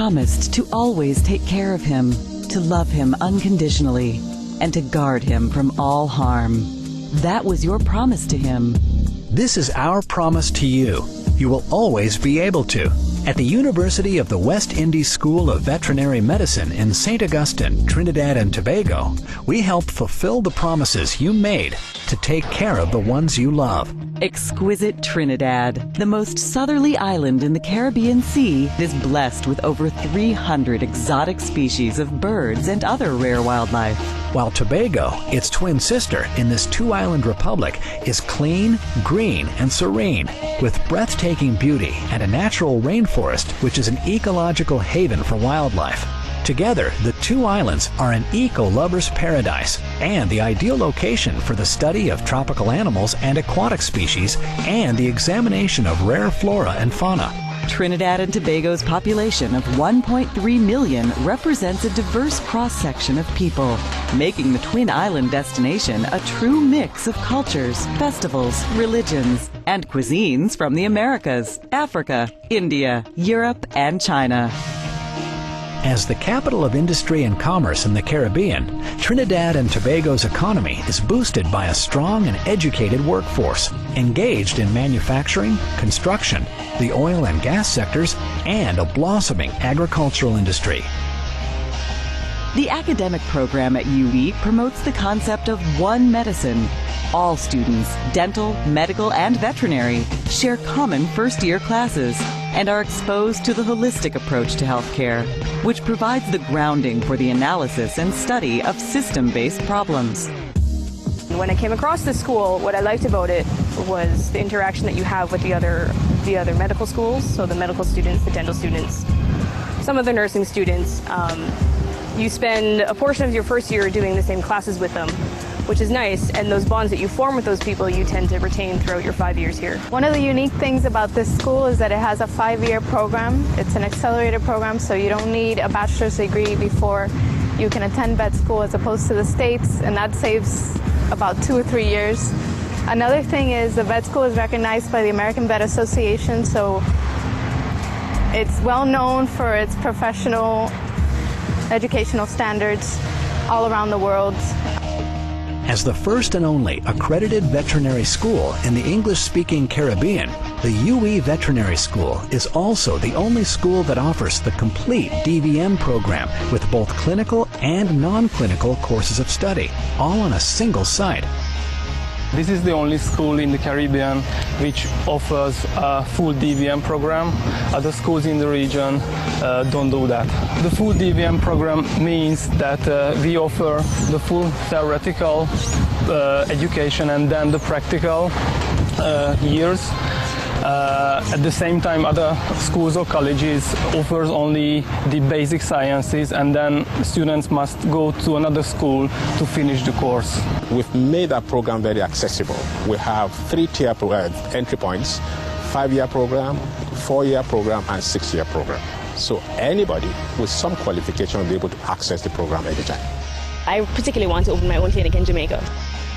promised to always take care of him, to love him unconditionally, and to guard him from all harm. That was your promise to him. This is our promise to you. You will always be able to. At the University of the West Indies School of Veterinary Medicine in St. Augustine, Trinidad and Tobago, we help fulfill the promises you made to take care of the ones you love. Exquisite Trinidad, the most southerly island in the Caribbean Sea, is blessed with over 300 exotic species of birds and other rare wildlife. While Tobago, its twin sister in this two-island republic, is clean, green, and serene, with breathtaking beauty and a natural rainforest which is an ecological haven for wildlife. Together, the two islands are an eco-lover's paradise and the ideal location for the study of tropical animals and aquatic species and the examination of rare flora and fauna. Trinidad and Tobago's population of 1.3 million represents a diverse cross-section of people, making the Twin Island destination a true mix of cultures, festivals, religions, and cuisines from the Americas, Africa, India, Europe, and China. As the capital of industry and commerce in the Caribbean, Trinidad and Tobago's economy is boosted by a strong and educated workforce, engaged in manufacturing, construction, the oil and gas sectors, and a blossoming agricultural industry. The academic program at UE promotes the concept of one medicine. All students, dental, medical, and veterinary, share common first-year classes and are exposed to the holistic approach to healthcare, which provides the grounding for the analysis and study of system-based problems. When I came across this school, what I liked about it was the interaction that you have with the other medical schools, so the medical students, the dental students, some of the nursing students. You spend a portion of your first year doing the same classes with them, which is nice, and those bonds that you form with those people you tend to retain throughout your 5 years here. One of the unique things about this school is that it has a 5-year program. It's an accelerated program, so you don't need a bachelor's degree before you can attend vet school as opposed to the States, and that saves about 2 or 3 years. Another thing is the vet school is recognized by the American Vet Association, so it's well known for its professional educational standards all around the world. As the first and only accredited veterinary school in the English-speaking Caribbean, the UE Veterinary School is also the only school that offers the complete DVM program with both clinical and non-clinical courses of study, all on a single site. This is the only school in the Caribbean which offers a full DVM program. Other schools in the region don't do that. The full DVM program means that we offer the full theoretical education and then the practical years. At the same time, other schools or colleges offers only the basic sciences, and then students must go to another school to finish the course. We've made our program very accessible. We have 3-tier entry points: 5-year program, 4-year program, and 6-year program. So anybody with some qualification will be able to access the program anytime. I particularly want to open my own clinic in Jamaica.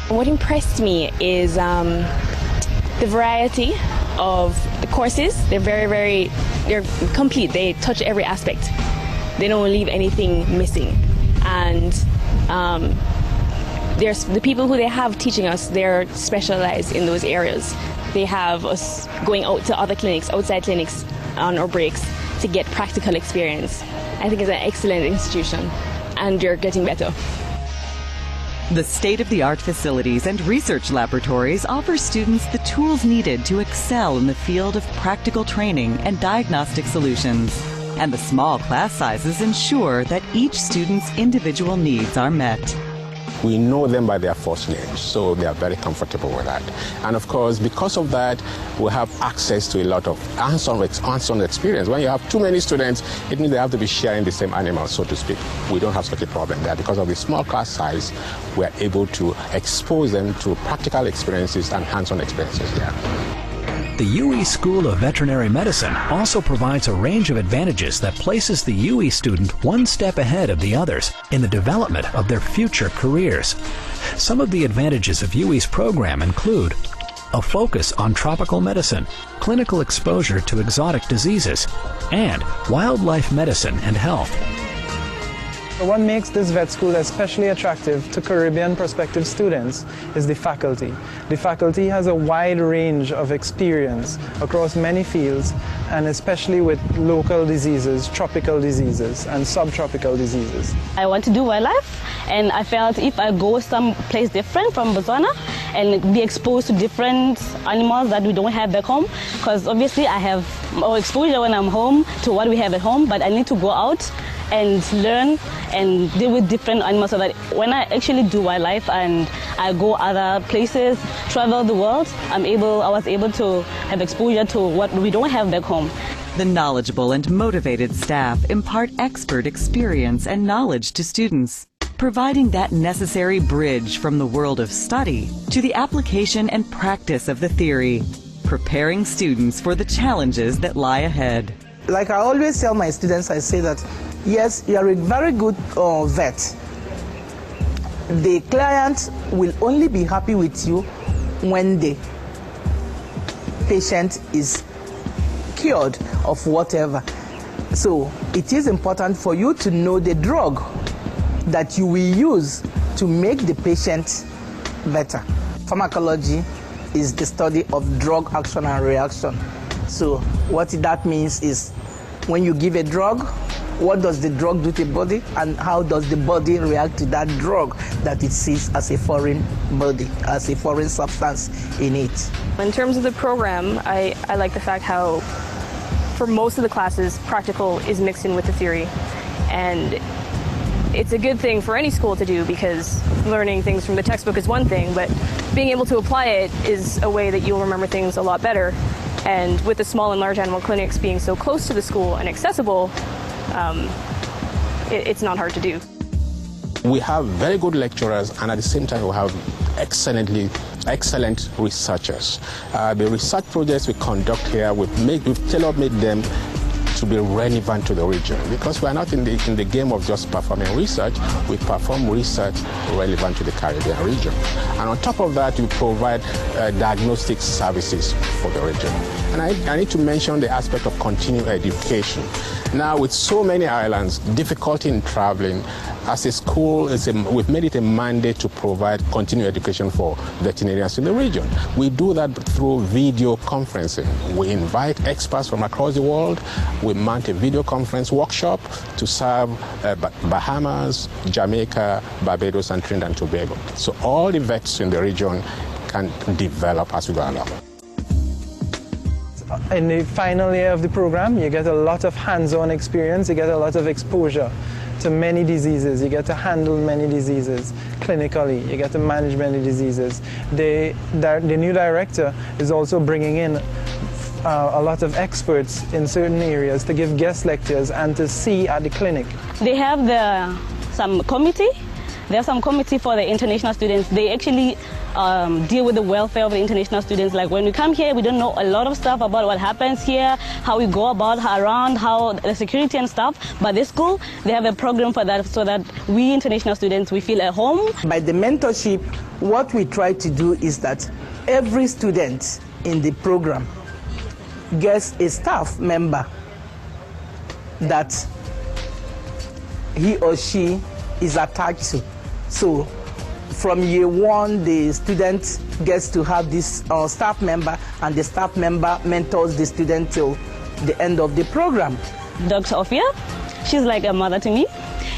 What impressed me is the variety of the courses. They're complete. They touch every aspect. They don't leave anything missing. And there's the people who they have teaching us, they're specialized in those areas. They have us going out to other clinics, outside clinics on our breaks to get practical experience. I think it's an excellent institution, and you're getting better. The state-of-the-art facilities and research laboratories offer students the tools needed to excel in the field of practical training and diagnostic solutions. And the small class sizes ensure that each student's individual needs are met. We know them by their first names, so they are very comfortable with that. And of course, because of that, we have access to a lot of hands-on experience. When you have too many students, it means they have to be sharing the same animal, so to speak. We don't have such a problem there. Because of the small class size, we are able to expose them to practical experiences and hands-on experiences there. The UE School of Veterinary Medicine also provides a range of advantages that places the UE student one step ahead of the others in the development of their future careers. Some of the advantages of UE's program include a focus on tropical medicine, clinical exposure to exotic diseases, and wildlife medicine and health. What makes this vet school especially attractive to Caribbean prospective students is the faculty. The faculty has a wide range of experience across many fields, and especially with local diseases, tropical diseases, and subtropical diseases. I want to do wildlife, and I felt if I go someplace different from Botswana and be exposed to different animals that we don't have back home, because obviously I have more exposure when I'm home to what we have at home, but I need to go out and learn and deal with different animals so that when I actually do wildlife and I go other places, travel the world, I was able to have exposure to what we don't have back home. The knowledgeable and motivated staff impart expert experience and knowledge to students, providing that necessary bridge from the world of study to the application and practice of the theory, preparing students for the challenges that lie ahead. Like I always tell my students, I say that, yes, you are a very good vet. The client will only be happy with you when the patient is cured of whatever. So it is important for you to know the drug that you will use to make the patient better. Pharmacology is the study of drug action and reaction. So what that means is when you give a drug, what does the drug do to the body, and how does the body react to that drug that it sees as a foreign body, as a foreign substance in it. In terms of the program, I like the fact how for most of the classes, practical is mixed in with the theory. And it's a good thing for any school to do, because learning things from the textbook is one thing, but being able to apply it is a way that you'll remember things a lot better. And with the small and large animal clinics being so close to the school and accessible, it's not hard to do. We have very good lecturers, and at the same time we have excellent researchers. The research projects we conduct here, we've tailor-made them to be relevant to the region, because we are not in the game of just performing research. We perform research relevant to the Caribbean region, and on top of that we provide diagnostic services for the region. And I need to mention the aspect of continuing education. Now, with so many islands, difficulty in traveling, as a school, we've made it a mandate to provide continuing education for veterinarians in the region. We do that through video conferencing. We invite experts from across the world. We mount a video conference workshop to serve Bahamas, Jamaica, Barbados, and Trinidad and Tobago. So all the vets in the region can develop as we go along. In the final year of the program, you get a lot of hands-on experience, you get a lot of exposure to many diseases, you get to handle many diseases clinically, you get to manage many diseases. The new director is also bringing in a lot of experts in certain areas to give guest lectures and to see at the clinic. They have some committee. There's some committee for the international students. They actually deal with the welfare of the international students. Like when we come here, we don't know a lot of stuff about what happens here, how we go about around, how the security and stuff. But this school, they have a program for that, so that we international students, we feel at home. By the mentorship, what we try to do is that every student in the program gets a staff member that he or she is attached to. So from year one, the student gets to have this staff member, and the staff member mentors the student till the end of the program. Dr. Ophia, she's like a mother to me.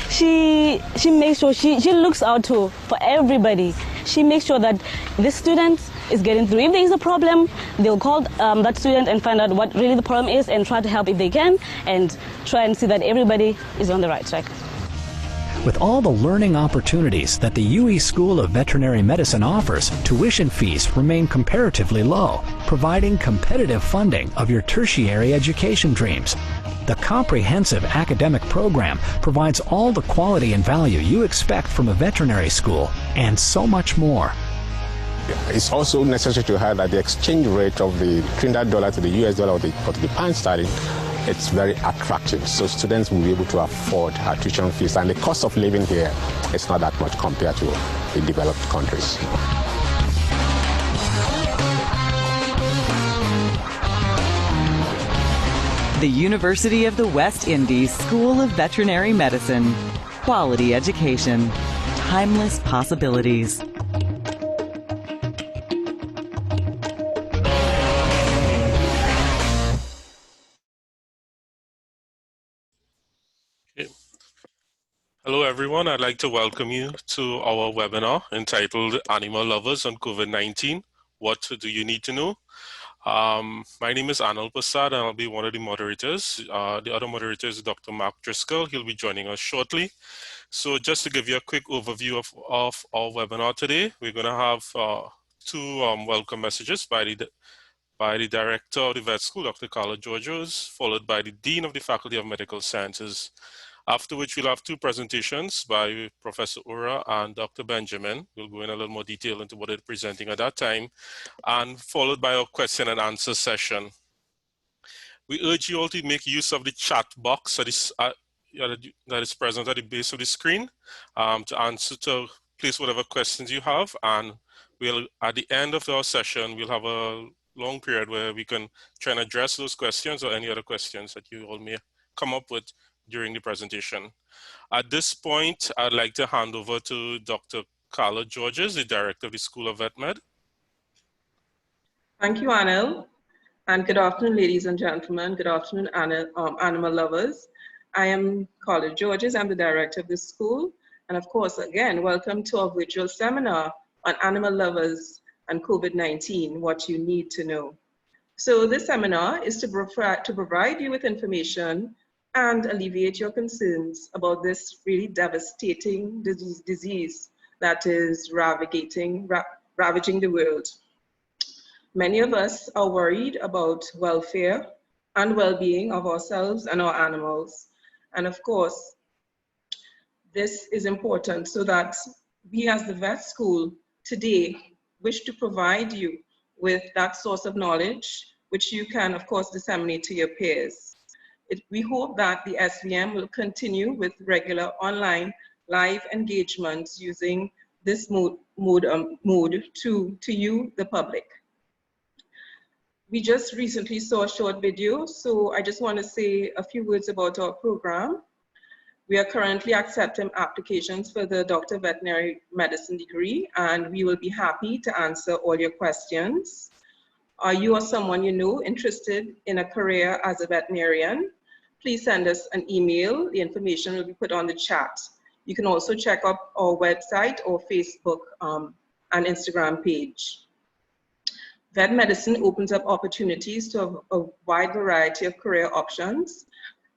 She makes sure she looks out for everybody. She makes sure that this student is getting through. If there is a problem, they'll call that student and find out what really the problem is and try to help if they can, and try and see that everybody is on the right track. With all the learning opportunities that the UE School of Veterinary Medicine offers, tuition fees remain comparatively low, providing competitive funding of your tertiary education dreams. The comprehensive academic program provides all the quality and value you expect from a veterinary school, and so much more. It's also necessary to add that the exchange rate of the Trinidad dollar to the US dollar or to the pound sterling, it's very attractive. So students will be able to afford our tuition fees, and the cost of living here is not that much compared to the developed countries. The University of the West Indies School of Veterinary Medicine. Quality education. Timeless possibilities. Hello everyone, I'd like to welcome you to our webinar entitled Animal Lovers on COVID-19, What Do You Need to Know? My name is Anil Prasad and I'll be one of the moderators. The other moderator is Dr. Mark Driscoll. He'll be joining us shortly. So just to give you a quick overview of our webinar today, we're going to have two welcome messages by the Director of the Vet School, Dr. Carla Georgios, followed by the Dean of the Faculty of Medical Sciences. After which we'll have two presentations by Professor Ura and Dr. Benjamin. We'll go in a little more detail into what they're presenting at that time, and followed by our question and answer session. We urge you all to make use of the chat box that is present at the base of the screen to place whatever questions you have, and we'll, at the end of our session, we'll have a long period where we can try and address those questions or any other questions that you all may come up with during the presentation. At this point, I'd like to hand over to Dr. Carla Georgios, the Director of the School of Vet Med. Thank you, Anil. And good afternoon, ladies and gentlemen. Good afternoon, animal lovers. I am Carla Georgios. I'm the Director of the school. And of course, again, welcome to our virtual seminar on animal lovers and COVID-19, what you need to know. So this seminar is to provide you with information and alleviate your concerns about this really devastating disease that is ravaging the world. Many of us are worried about welfare and well-being of ourselves and our animals. And of course, this is important so that we as the vet school today wish to provide you with that source of knowledge, which you can, of course, disseminate to your peers. We hope that the SVM will continue with regular online live engagements using this mode to you, the public. We just recently saw a short video, so I just want to say a few words about our program. We are currently accepting applications for the Doctor of Veterinary Medicine degree, and we will be happy to answer all your questions. Are you or someone you know interested in a career as a veterinarian? Please send us an email. The information will be put on the chat. You can also check out our website or Facebook and Instagram page. Vet medicine opens up opportunities to a wide variety of career options.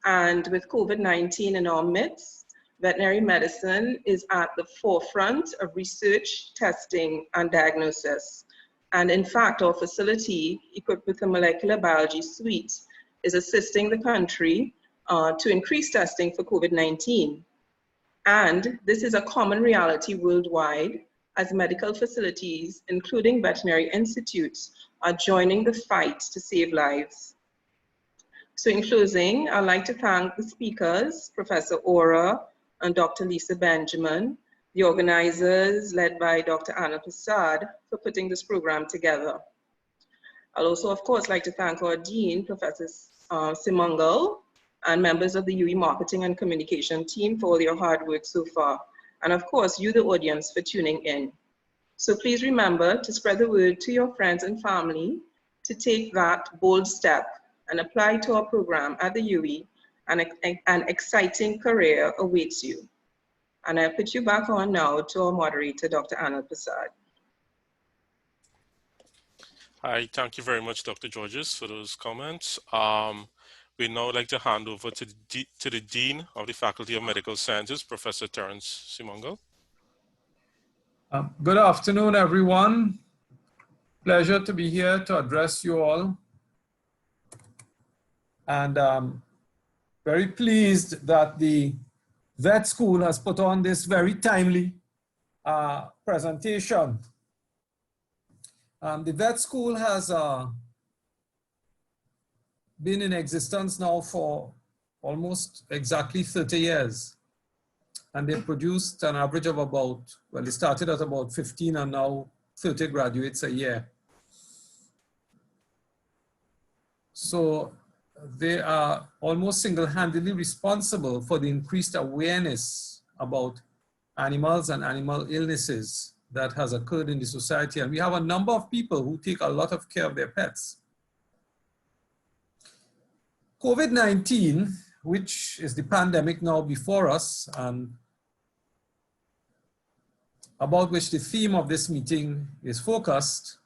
And with COVID-19 in our midst, veterinary medicine is at the forefront of research, testing, and diagnosis. And in fact, our facility, equipped with a molecular biology suite, is assisting the country to increase testing for COVID-19. And this is a common reality worldwide as medical facilities, including veterinary institutes, are joining the fight to save lives. So in closing, I'd like to thank the speakers, Professor Ora and Dr. Lisa Benjamin, the organizers led by Dr. Anil Prasad, for putting this program together. I'll also, of course, like to thank our Dean, Professor Simangal, and members of the UE Marketing and Communication team for all your hard work so far. And of course, you, the audience, for tuning in. So please remember to spread the word to your friends and family to take that bold step and apply to our program at the UE, and an exciting career awaits you. And I put you back on now to our moderator, Dr. Anil Prasad. Hi, thank you very much, Dr. Georgios, for those comments. We'd now like to hand over to the Dean of the Faculty of Medical Sciences, Professor Terence Simangal. Good afternoon, everyone. Pleasure to be here to address you all. And very pleased that the Vet School has put on this very timely presentation. The Vet School has been in existence now for almost exactly 30 years. And they produced an average of about, well, they started at about 15 and now 30 graduates a year. So they are almost single-handedly responsible for the increased awareness about animals and animal illnesses that has occurred in the society. And we have a number of people who take a lot of care of their pets. COVID-19, which is the pandemic now before us, and about which the theme of this meeting is focused,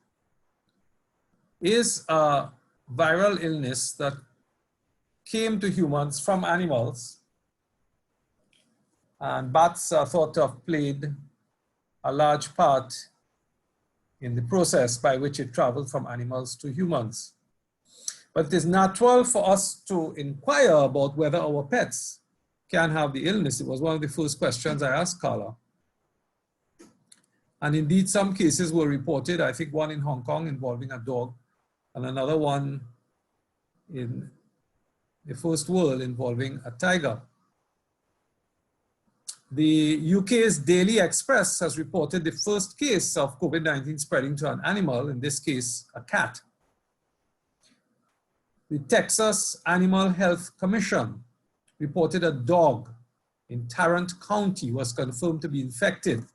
is a viral illness that came to humans from animals, and bats are thought to have played a large part in the process by which it traveled from animals to humans. But it is natural for us to inquire about whether our pets can have the illness. It was one of the first questions I asked Carla. And indeed, some cases were reported, I think one in Hong Kong involving a dog, and another one in the first world involving a tiger. The UK's Daily Express has reported the first case of COVID-19 spreading to an animal, in this case, a cat. The Texas Animal Health Commission reported a dog in Tarrant County was confirmed to be infected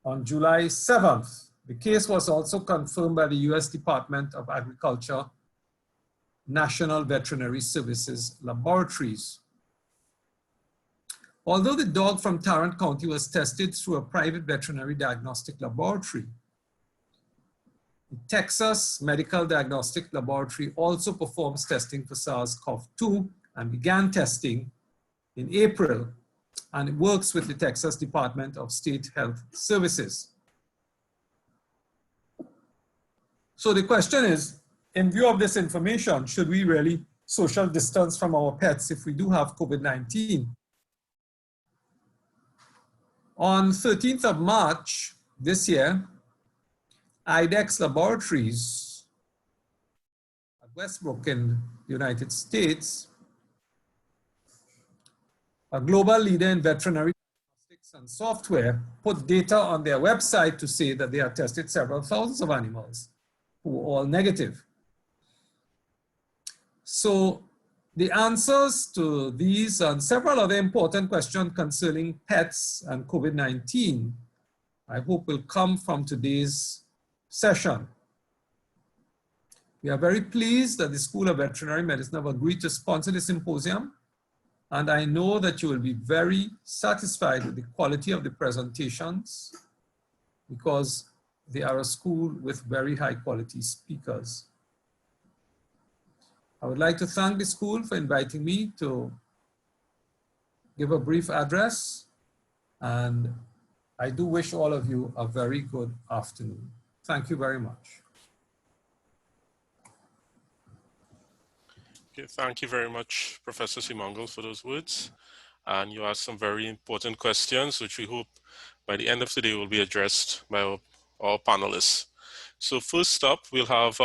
on July 7th. The case was also confirmed by the US Department of Agriculture National Veterinary Services Laboratories. Although the dog from Tarrant County was tested through a private veterinary diagnostic laboratory, the Texas Medical Diagnostic Laboratory also performs testing for SARS-CoV-2 and began testing in April, and it works with the Texas Department of State Health Services. So the question is, in view of this information, should we really social distance from our pets if we do have COVID-19? On 13th of March this year, IDEXX Laboratories at Westbrook in the United States, a global leader in veterinary diagnostics and software, put data on their website to say that they have tested several thousands of animals who were all negative. So the answers to these and several other important questions concerning pets and COVID-19, I hope will come from today's session. We are very pleased that the School of Veterinary Medicine have agreed to sponsor the symposium, and I know that you will be very satisfied with the quality of the presentations because they are a school with very high quality speakers. I would like to thank the school for inviting me to give a brief address, and I do wish all of you a very good afternoon. Thank you very much. Okay, thank you very much, Professor Simangal, for those words. And you asked some very important questions, which we hope by the end of today will be addressed by our panelists. So first up, we'll have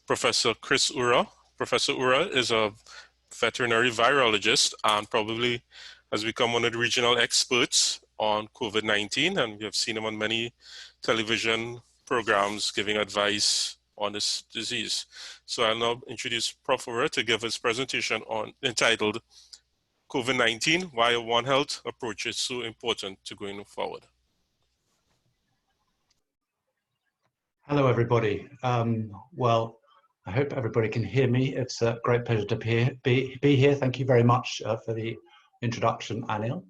Professor Chris Ura. Professor Ura is a veterinary virologist and probably has become one of the regional experts on COVID-19, and we have seen him on many television programs giving advice on this disease. So I'll now introduce Prof. Ura to give his presentation entitled COVID-19, Why a One Health Approach is So Important to Going Forward. Hello, everybody. Well, I hope everybody can hear me. It's a great pleasure to be here. Thank you very much for the introduction, Anil.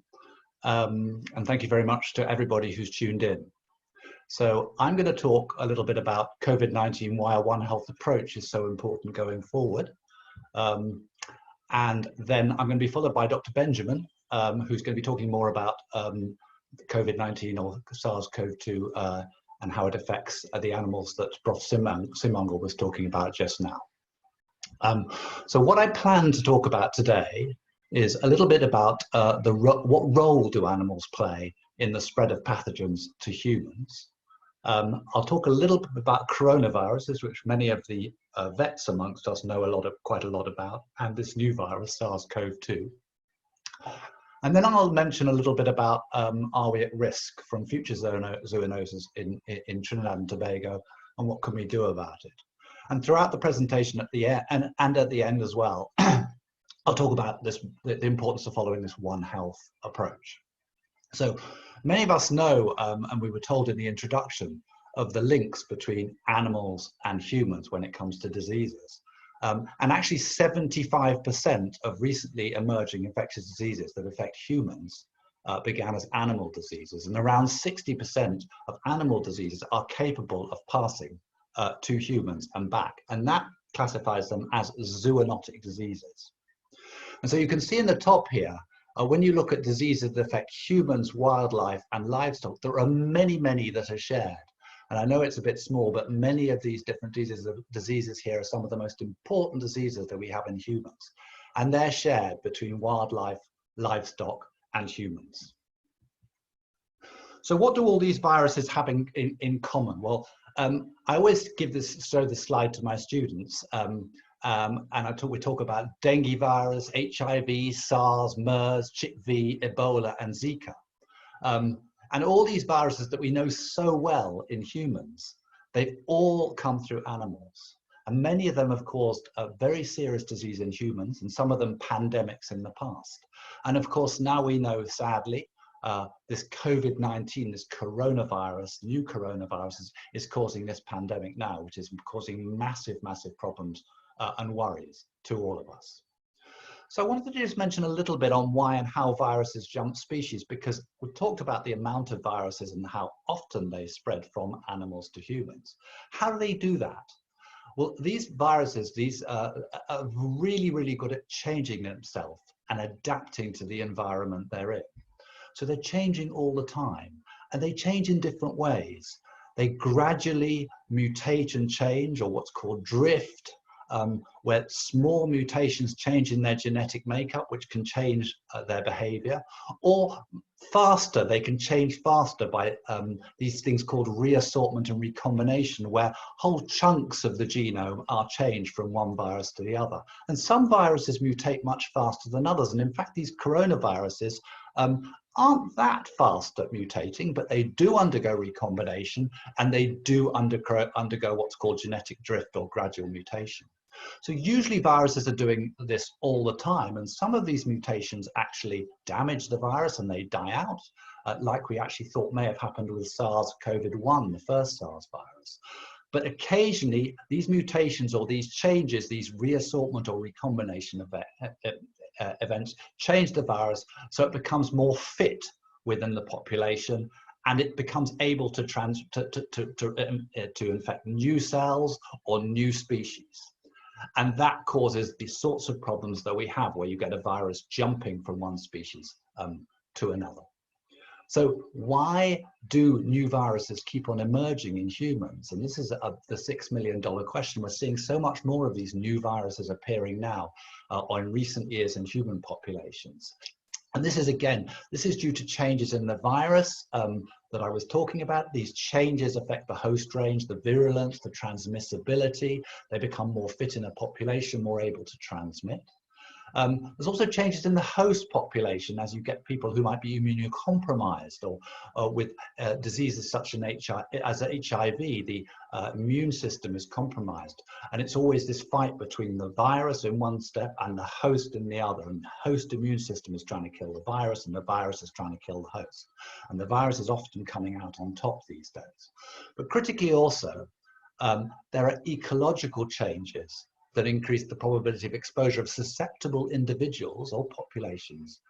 And thank you very much to everybody who's tuned in. So I'm going to talk a little bit about COVID-19, why a One Health approach is so important going forward. And then I'm going to be followed by Dr. Benjamin, who's going to be talking more about COVID-19 or SARS-CoV-2 and how it affects the animals that Prof. Simangal was talking about just now. So what I plan to talk about today is a little bit about what role do animals play in the spread of pathogens to humans. I'll talk a little bit about coronaviruses, which many of the vets amongst us know quite a lot about, and this new virus, SARS-CoV-2. And then I'll mention a little bit about are we at risk from future zoonoses in Trinidad and Tobago, and what can we do about it. And throughout the presentation at the end and at the end as well, I'll talk about this, the importance of following this One Health approach. So many of us know, and we were told in the introduction, of the links between animals and humans when it comes to diseases. And actually 75% of recently emerging infectious diseases that affect humans began as animal diseases, and around 60% of animal diseases are capable of passing to humans and back, and that classifies them as zoonotic diseases. And so you can see in the top here, when you look at diseases that affect humans, wildlife, and livestock, there are many, many that are shared. And I know it's a bit small, but many of these different diseases here are some of the most important diseases that we have in humans. And they're shared between wildlife, livestock, and humans. So what do all these viruses have in common? Well, I always show this slide to my students. We talk about dengue virus, HIV, SARS, MERS, CHIKV, Ebola, and Zika. And all these viruses that we know so well in humans, they've all come through animals. And many of them have caused a very serious disease in humans, and some of them pandemics in the past. And of course, now we know, sadly, this COVID-19, this coronavirus, new coronavirus is causing this pandemic now, which is causing massive, massive problems and worries to all of us. So I wanted to just mention a little bit on why and how viruses jump species, because we've talked about the amount of viruses and how often they spread from animals to humans. How do they do that? Well, these viruses, are really, really good at changing themselves and adapting to the environment they're in. So they're changing all the time, and they change in different ways. They gradually mutate and change, or what's called drift, where small mutations change in their genetic makeup, which can change their behavior, or faster, they can change faster by these things called reassortment and recombination, where whole chunks of the genome are changed from one virus to the other. And some viruses mutate much faster than others. And in fact, these coronaviruses aren't that fast at mutating, but they do undergo recombination, and they do undergo what's called genetic drift or gradual mutation. So usually viruses are doing this all the time, and some of these mutations actually damage the virus and they die out, like we actually thought may have happened with SARS-CoV-1, the first SARS virus. But occasionally these mutations or these changes, these reassortment or recombination events change the virus so it becomes more fit within the population, and it becomes able to infect new cells or new species. And that causes the sorts of problems that we have, where you get a virus jumping from one species to another. So why do new viruses keep on emerging in humans? And this is the $6 million question. We're seeing so much more of these new viruses appearing now or in recent years in human populations. And this is, again, this is due to changes in the virus that I was talking about. These changes affect the host range, the virulence, the transmissibility. They become more fit in a population, more able to transmit. There's also changes in the host population as you get people who might be immunocompromised or with diseases such as HIV, the immune system is compromised. And it's always this fight between the virus in one step and the host in the other. And the host immune system is trying to kill the virus, and the virus is trying to kill the host. And the virus is often coming out on top these days. But critically also, there are ecological changes that increase the probability of exposure of susceptible individuals or populations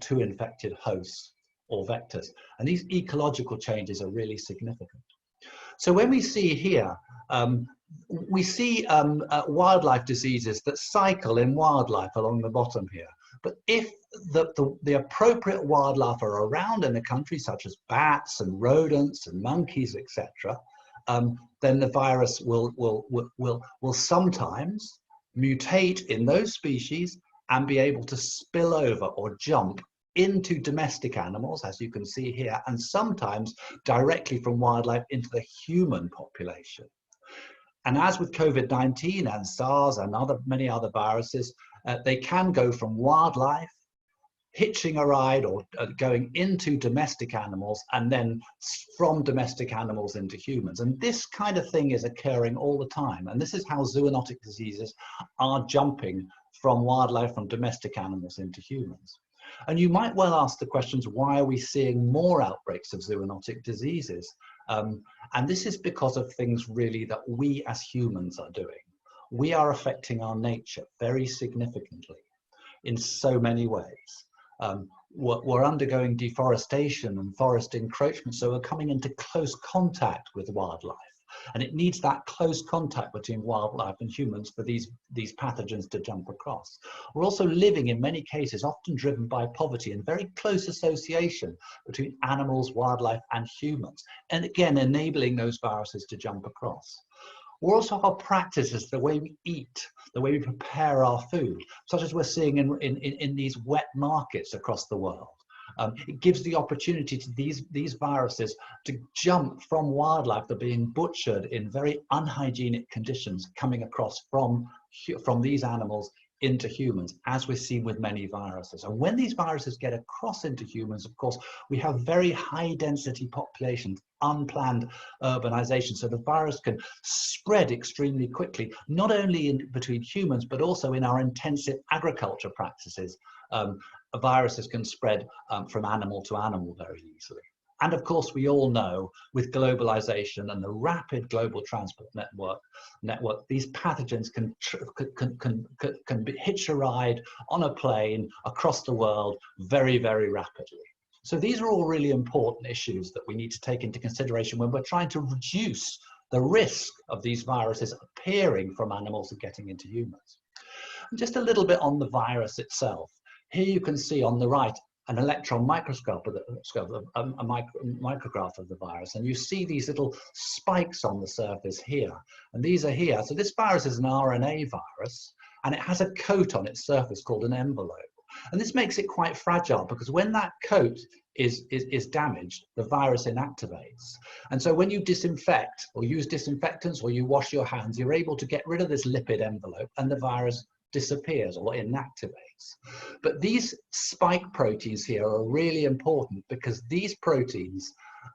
to infected hosts or vectors. And these ecological changes are really significant. So when we see here, we see wildlife diseases that cycle in wildlife along the bottom here. But if the appropriate wildlife are around in a country, such as bats and rodents and monkeys, etc., then the virus will sometimes mutate in those species and be able to spill over or jump into domestic animals, as you can see here, and sometimes directly from wildlife into the human population. And as with COVID-19 and SARS and many other viruses, they can go from wildlife hitching a ride or going into domestic animals and then from domestic animals into humans. And this kind of thing is occurring all the time. And this is how zoonotic diseases are jumping from wildlife, from domestic animals into humans. And you might well ask the questions, why are we seeing more outbreaks of zoonotic diseases? And this is because of things really that we as humans are doing. We are affecting our nature very significantly in so many ways. We're undergoing deforestation and forest encroachment, so we're coming into close contact with wildlife. And it needs that close contact between wildlife and humans for these pathogens to jump across. We're also living, in many cases, often driven by poverty, in very close association between animals, wildlife, and humans. And again, enabling those viruses to jump across. We're also our practices, the way we eat, the way we prepare our food, such as we're seeing in these wet markets across the world. It gives the opportunity to these viruses to jump from wildlife that are being butchered in very unhygienic conditions, coming across from these animals into humans, as we're seeing with many viruses. And when these viruses get across into humans, of course, we have very high density populations, unplanned urbanization. So the virus can spread extremely quickly, not only between humans, but also in our intensive agriculture practices. Viruses can spread from animal to animal very easily. And of course, we all know with globalization and the rapid global transport network, these pathogens can hitch a ride on a plane across the world very, very rapidly. So these are all really important issues that we need to take into consideration when we're trying to reduce the risk of these viruses appearing from animals and getting into humans. And just a little bit on the virus itself. Here you can see on the right an electron microscope, a micrograph of the virus, and you see these little spikes on the surface here, and these are here. So this virus is an RNA virus, and it has a coat on its surface called an envelope. And this makes it quite fragile, because when that coat is damaged, the virus inactivates. And so when you disinfect or use disinfectants or you wash your hands, you're able to get rid of this lipid envelope and the virus disappears or inactivates. But these spike proteins here are really important, because these proteins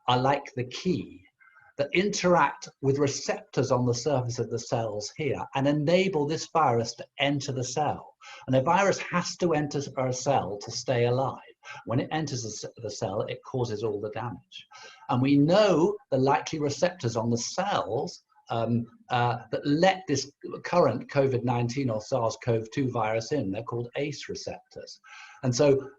are like the key that interact with receptors on the surface of the cells here and enable this virus to enter the cell. And a virus has to enter a cell to stay alive. When it enters the cell, it causes all the damage. And we know the likely receptors on the cells that let this current COVID-19 or SARS-CoV-2 virus in. They're called ACE receptors. And so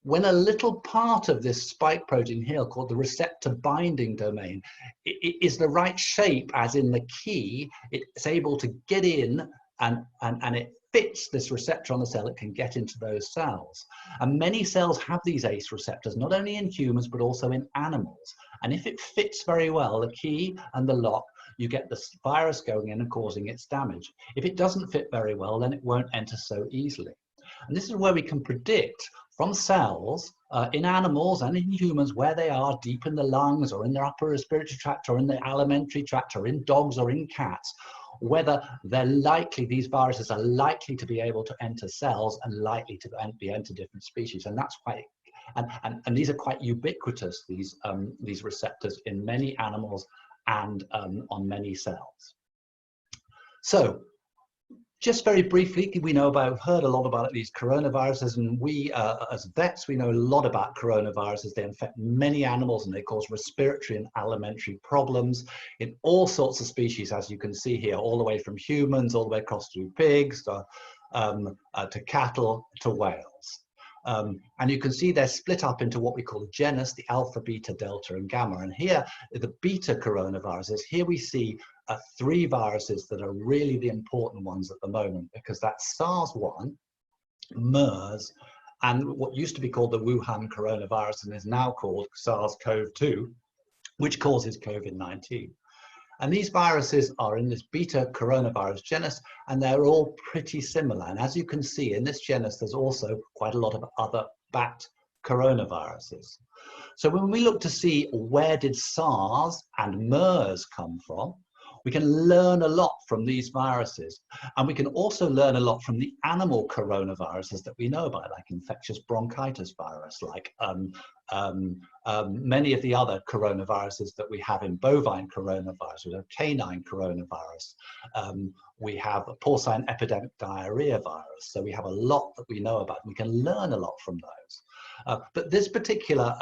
when a little part of this spike protein here, called the receptor binding domain, is the right shape, as in the key, it's able to get in and it fits this receptor on the cell, it can get into those cells. And many cells have these ACE receptors, not only in humans, but also in animals. And if it fits very well, the key and the lock, you get the virus going in and causing its damage. If it doesn't fit very well, then it won't enter so easily. And this is where we can predict from cells in animals and in humans where they are deep in the lungs or in their upper respiratory tract or in the alimentary tract or in dogs or in cats, whether they're likely, these viruses are likely to be able to enter cells and likely to enter different species. And that's quite, and these are quite ubiquitous, these receptors in many animals and on many cells. So just very briefly, we've heard a lot about these coronaviruses, and we as vets, we know a lot about coronaviruses. They infect many animals and they cause respiratory and alimentary problems in all sorts of species, as you can see here, all the way from humans, all the way across through pigs, to cattle, to whales. And you can see they're split up into what we call genus, the alpha, beta, delta, and gamma. And here, the beta coronaviruses, here we see 3 viruses that are really the important ones at the moment, because that's SARS-1, MERS, and what used to be called the Wuhan coronavirus and is now called SARS-CoV-2, which causes COVID-19. And these viruses are in this beta coronavirus genus, and they're all pretty similar. And as you can see in this genus, there's also quite a lot of other bat coronaviruses. So when we look to see where did SARS and MERS come from, We can learn a lot from these viruses, and we can also learn a lot from the animal coronaviruses that we know about, like infectious bronchitis virus, like many of the other coronaviruses that we have in bovine coronavirus. We have canine coronavirus. We have a porcine epidemic diarrhea virus. So we have a lot that we know about. We can learn a lot from those. But these particular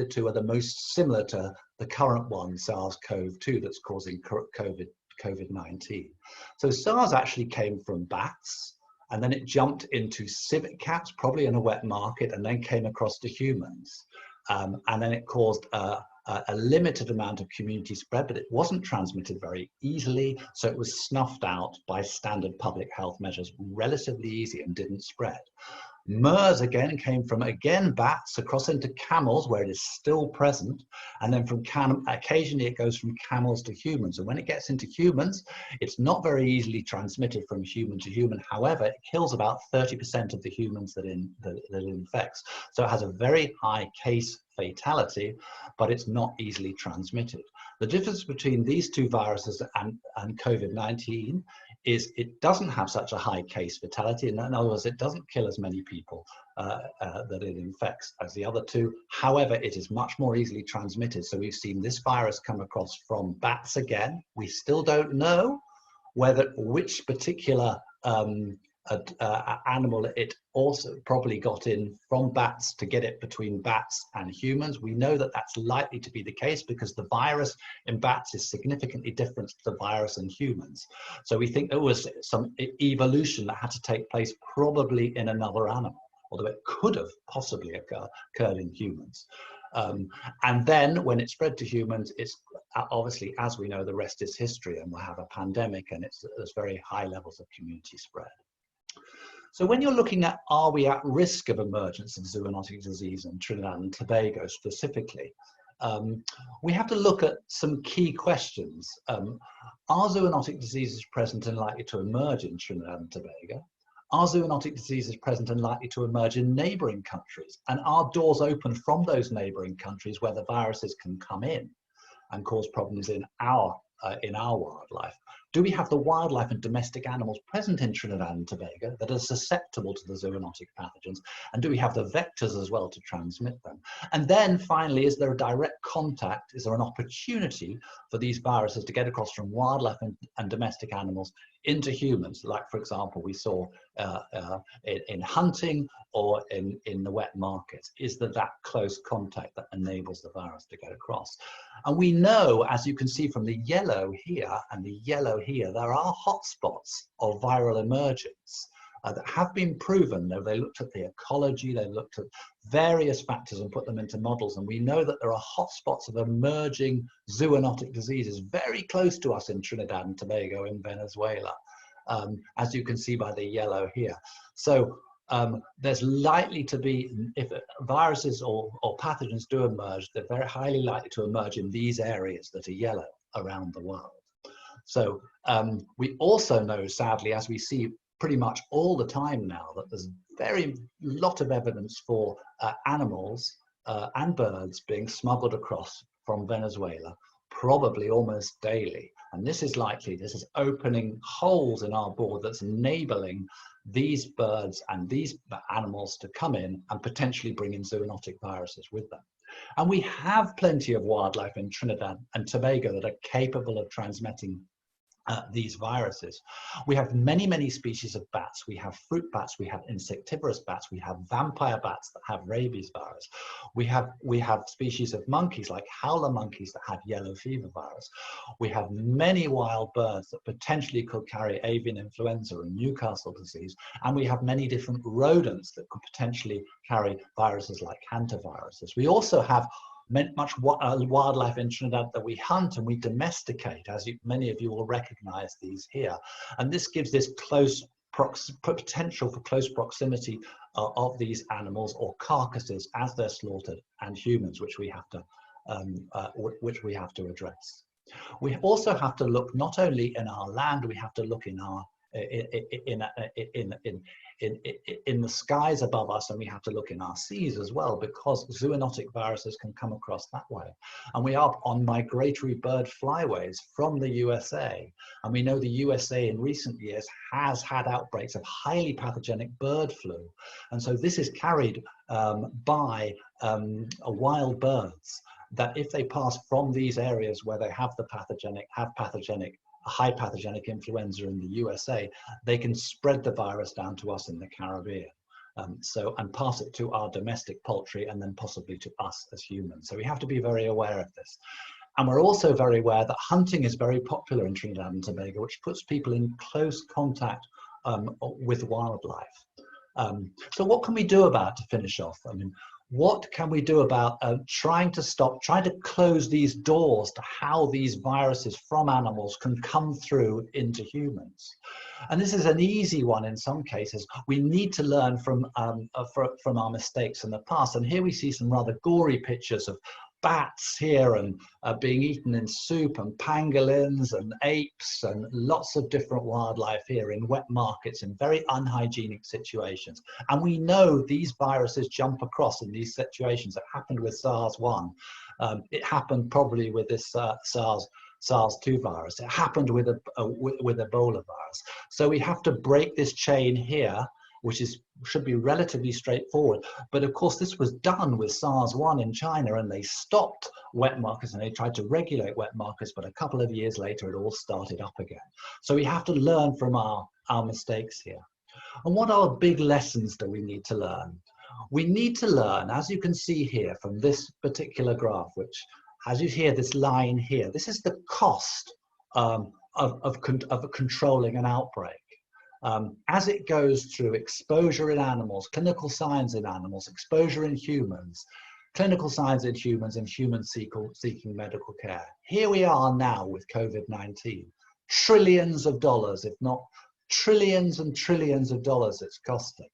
two are the most similar to the current one, SARS-CoV-2, that's causing COVID-19. So SARS actually came from bats, and then it jumped into civet cats, probably in a wet market, and then came across to humans. And then it caused a limited amount of community spread, but it wasn't transmitted very easily, so it was snuffed out by standard public health measures, relatively easy, and didn't spread. MERS again came from, bats across into camels, where it is still present, and then from occasionally it goes from camels to humans. And when it gets into humans, it's not very easily transmitted from human to human. However, it kills about 30% of the humans that it infects. So it has a very high case fatality, but it's not easily transmitted. The difference between these two viruses and COVID-19 is it doesn't have such a high case fatality. In other words, it doesn't kill as many people that it infects as the other two. However, it is much more easily transmitted. So we've seen this virus come across from bats again. We still don't know which particular animal it also probably got in from bats to get it between bats and humans. We know that that's likely to be the case because the virus in bats is significantly different to the virus in humans. So we think there was some evolution that had to take place probably in another animal, although it could have possibly occurred in humans. And then when it spread to humans, it's obviously, as we know, the rest is history, and we'll have a pandemic, and there's very high levels of community spread. So when you're looking at, are we at risk of emergence of zoonotic disease in Trinidad and Tobago specifically, we have to look at some key questions. Are zoonotic diseases present and likely to emerge in Trinidad and Tobago? Are zoonotic diseases present and likely to emerge in neighboring countries? And are doors open from those neighboring countries where the viruses can come in and cause problems in our wildlife? Do we have the wildlife and domestic animals present in Trinidad and Tobago that are susceptible to the zoonotic pathogens? And do we have the vectors as well to transmit them? And then finally, is there a direct contact? Is there an opportunity for these viruses to get across from wildlife and domestic animals into humans? Like, for example, we saw in hunting or in the wet markets. Is there that close contact that enables the virus to get across? And we know, as you can see from the yellow here and the yellow here, there are hotspots of viral emergence that have been proven. They looked at the ecology, they looked at various factors and put them into models, and we know that there are hotspots of emerging zoonotic diseases very close to us in Trinidad and Tobago, in Venezuela, as you can see by the yellow here. So there's likely to be, if viruses or pathogens do emerge, they're very highly likely to emerge in these areas that are yellow around the world. So we also know, sadly, as we see pretty much all the time now, that there's very lot of evidence for animals and birds being smuggled across from Venezuela, probably almost daily. And this is opening holes in our board that's enabling these birds and these animals to come in and potentially bring in zoonotic viruses with them. And we have plenty of wildlife in Trinidad and Tobago that are capable of transmitting these viruses. We have many, many species of bats. We have fruit bats, we have insectivorous bats, we have vampire bats that have rabies virus. We have species of monkeys like howler monkeys that have yellow fever virus. We have many wild birds that potentially could carry avian influenza and Newcastle disease. And we have many different rodents that could potentially carry viruses like hantaviruses. We also have much wildlife in Trinidad that we hunt and we domesticate, as many of you will recognize these here. And this gives this potential for close proximity of these animals or carcasses as they're slaughtered and humans, which we have to address. We also have to look not only in our land, we have to look in our in the skies above us, and we have to look in our seas as well, because zoonotic viruses can come across that way. And we are on migratory bird flyways from the USA, and we know the USA in recent years has had outbreaks of highly pathogenic bird flu, and so this is carried by wild birds, that if they pass from these areas where they have high pathogenic influenza in the USA, they can spread the virus down to us in the Caribbean. And pass it to our domestic poultry and then possibly to us as humans. So we have to be very aware of this. And we're also very aware that hunting is very popular in Trinidad and Tobago, which puts people in close contact with wildlife. So what can we do about it to finish off? I mean, what can we do about trying to close these doors to how these viruses from animals can come through into humans? And this is an easy one in some cases. We need to learn from our mistakes in the past. And here we see some rather gory pictures of bats here and being eaten in soup, and pangolins and apes and lots of different wildlife here in wet markets in very unhygienic situations. And we know these viruses jump across in these situations. It happened with SARS-1. It happened probably with this SARS-2 virus. It happened with Ebola virus. So we have to break this chain here, which should be relatively straightforward. But of course, this was done with SARS-1 in China, and they stopped wet markets and they tried to regulate wet markets, but a couple of years later, it all started up again. So we have to learn from our mistakes here. And what are big lessons that we need to learn? We need to learn, as you can see here from this particular graph, which, as you hear this line here, this is the cost of controlling an outbreak. As it goes through exposure in animals, clinical signs in animals, exposure in humans, clinical signs in humans, and humans seeking medical care. Here we are now with COVID-19. Trillions of dollars, if not trillions and trillions of dollars it's costing.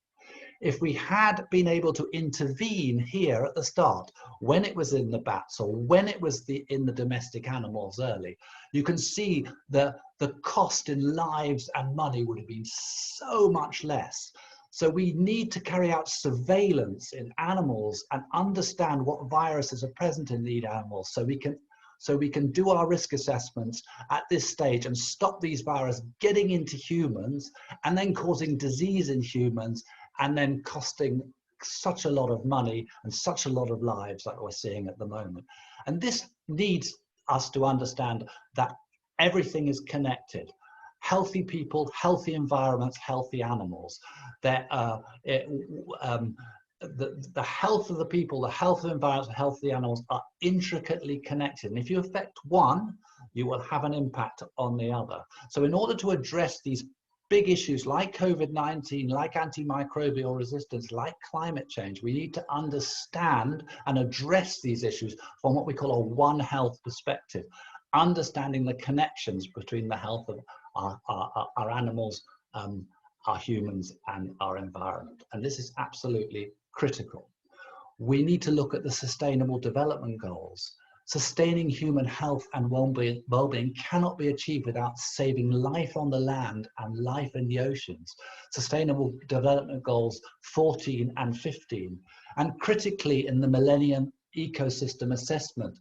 If we had been able to intervene here at the start, when it was in the bats or when it was in the domestic animals early, you can see the cost in lives and money would have been so much less. So we need to carry out surveillance in animals and understand what viruses are present in these animals, so we can do our risk assessments at this stage and stop these viruses getting into humans and then causing disease in humans, and then costing such a lot of money and such a lot of lives like we're seeing at the moment. And this needs us to understand that everything is connected. Healthy people, healthy environments, healthy animals. The health of the people, the health of the environments, the health of the animals are intricately connected. And if you affect one, you will have an impact on the other. So in order to address these big issues like COVID-19, like antimicrobial resistance, like climate change, we need to understand and address these issues from what we call a One Health perspective, understanding the connections between the health of our animals, our humans, and our environment. And this is absolutely critical. We need to look at the Sustainable Development Goals. Sustaining human health and well-being cannot be achieved without saving life on the land and life in the oceans. Sustainable Development Goals 14 and 15. And critically, in the Millennium Ecosystem Assessment,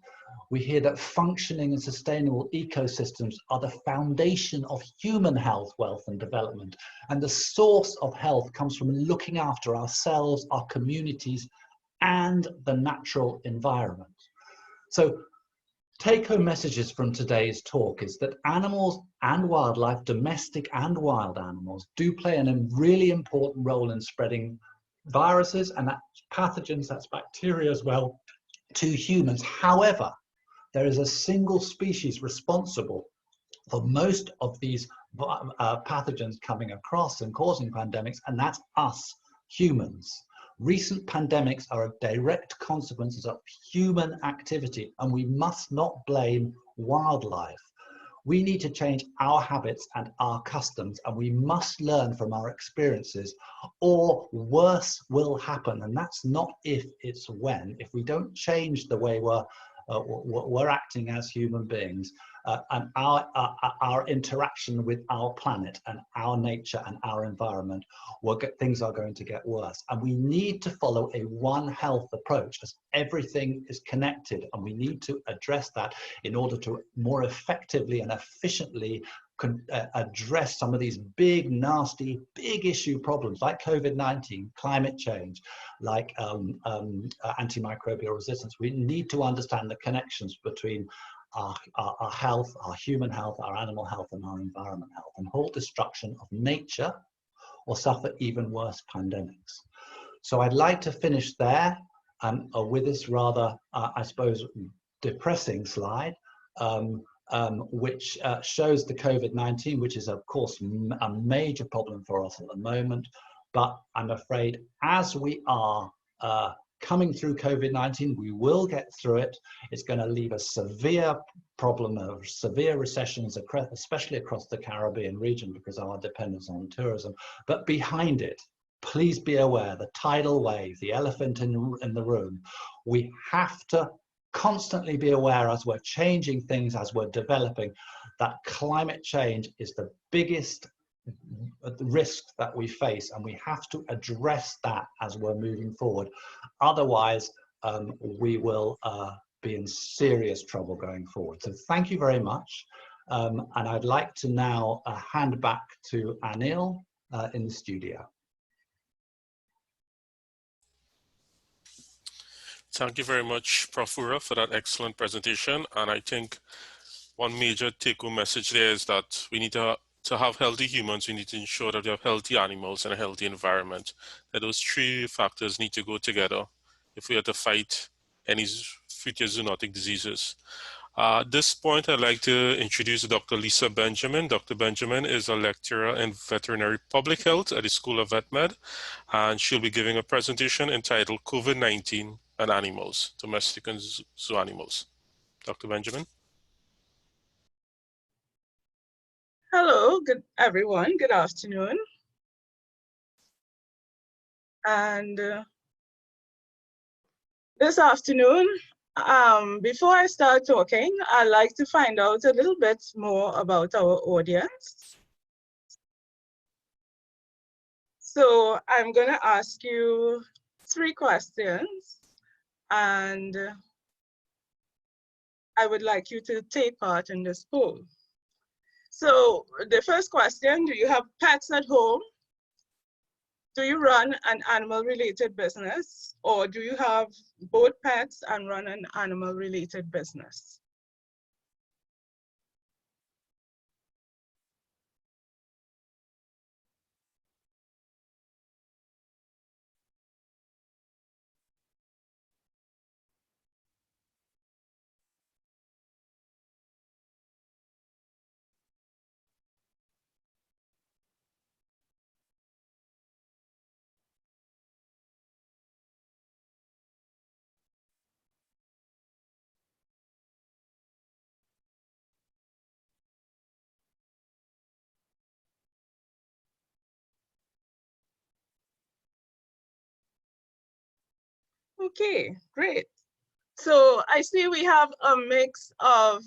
we hear that functioning and sustainable ecosystems are the foundation of human health, wealth, and development. And the source of health comes from looking after ourselves, our communities, and the natural environment. So take-home messages from today's talk is that animals and wildlife, domestic and wild animals, do play a really important role in spreading viruses, and that's pathogens, that's bacteria as well, to humans. However, there is a single species responsible for most of these pathogens coming across and causing pandemics, and that's us, humans. Recent pandemics are a direct consequence of human activity, and we must not blame wildlife. We need to change our habits and our customs, and we must learn from our experiences, or worse will happen. And that's not if, it's when. If we don't change the way we're acting as human beings, and our interaction with our planet and our nature and our environment, things are going to get worse. And we need to follow a One Health approach, as everything is connected, and we need to address that in order to more effectively and efficiently address some of these big, nasty, big issue problems like COVID-19, climate change, like antimicrobial resistance. We need to understand the connections between our health, our human health, our animal health, and our environment health, and halt destruction of nature or suffer even worse pandemics. So I'd like to finish there with this rather, I suppose, depressing slide, which shows the COVID-19, which is of course a major problem for us at the moment. But I'm afraid as we are coming through COVID-19, we will get through it. It's going to leave a severe problem of severe recessions, especially across the Caribbean region because of our dependence on tourism. But behind it, please be aware, the tidal wave, the elephant in the room, we have to constantly be aware as we're changing things, as we're developing, that climate change is the biggest risk that we face, and we have to address that as we're moving forward. Otherwise, we will be in serious trouble going forward. So thank you very much. And I'd like to now hand back to Anil in the studio. Thank you very much, Prof. Ura, for that excellent presentation. And I think one major take-home message there is that we need to have healthy humans, we need to ensure that we have healthy animals and a healthy environment. That those three factors need to go together if we are to fight any future zoonotic diseases. At this point, I'd like to introduce Dr. Lisa Benjamin. Dr. Benjamin is a lecturer in veterinary public health at the School of Vet Med, and she'll be giving a presentation entitled COVID-19 and Animals, Domestic and Zoo Animals. Dr. Benjamin. Hello, everyone. Good afternoon. And this afternoon, before I start talking, I'd like to find out a little bit more about our audience. So I'm going to ask you 3 questions, and I would like you to take part in this poll. So the first question, do you have pets at home? Do you run an animal-related business, or do you have both pets and run an animal-related business? Okay, great. So I see we have a mix of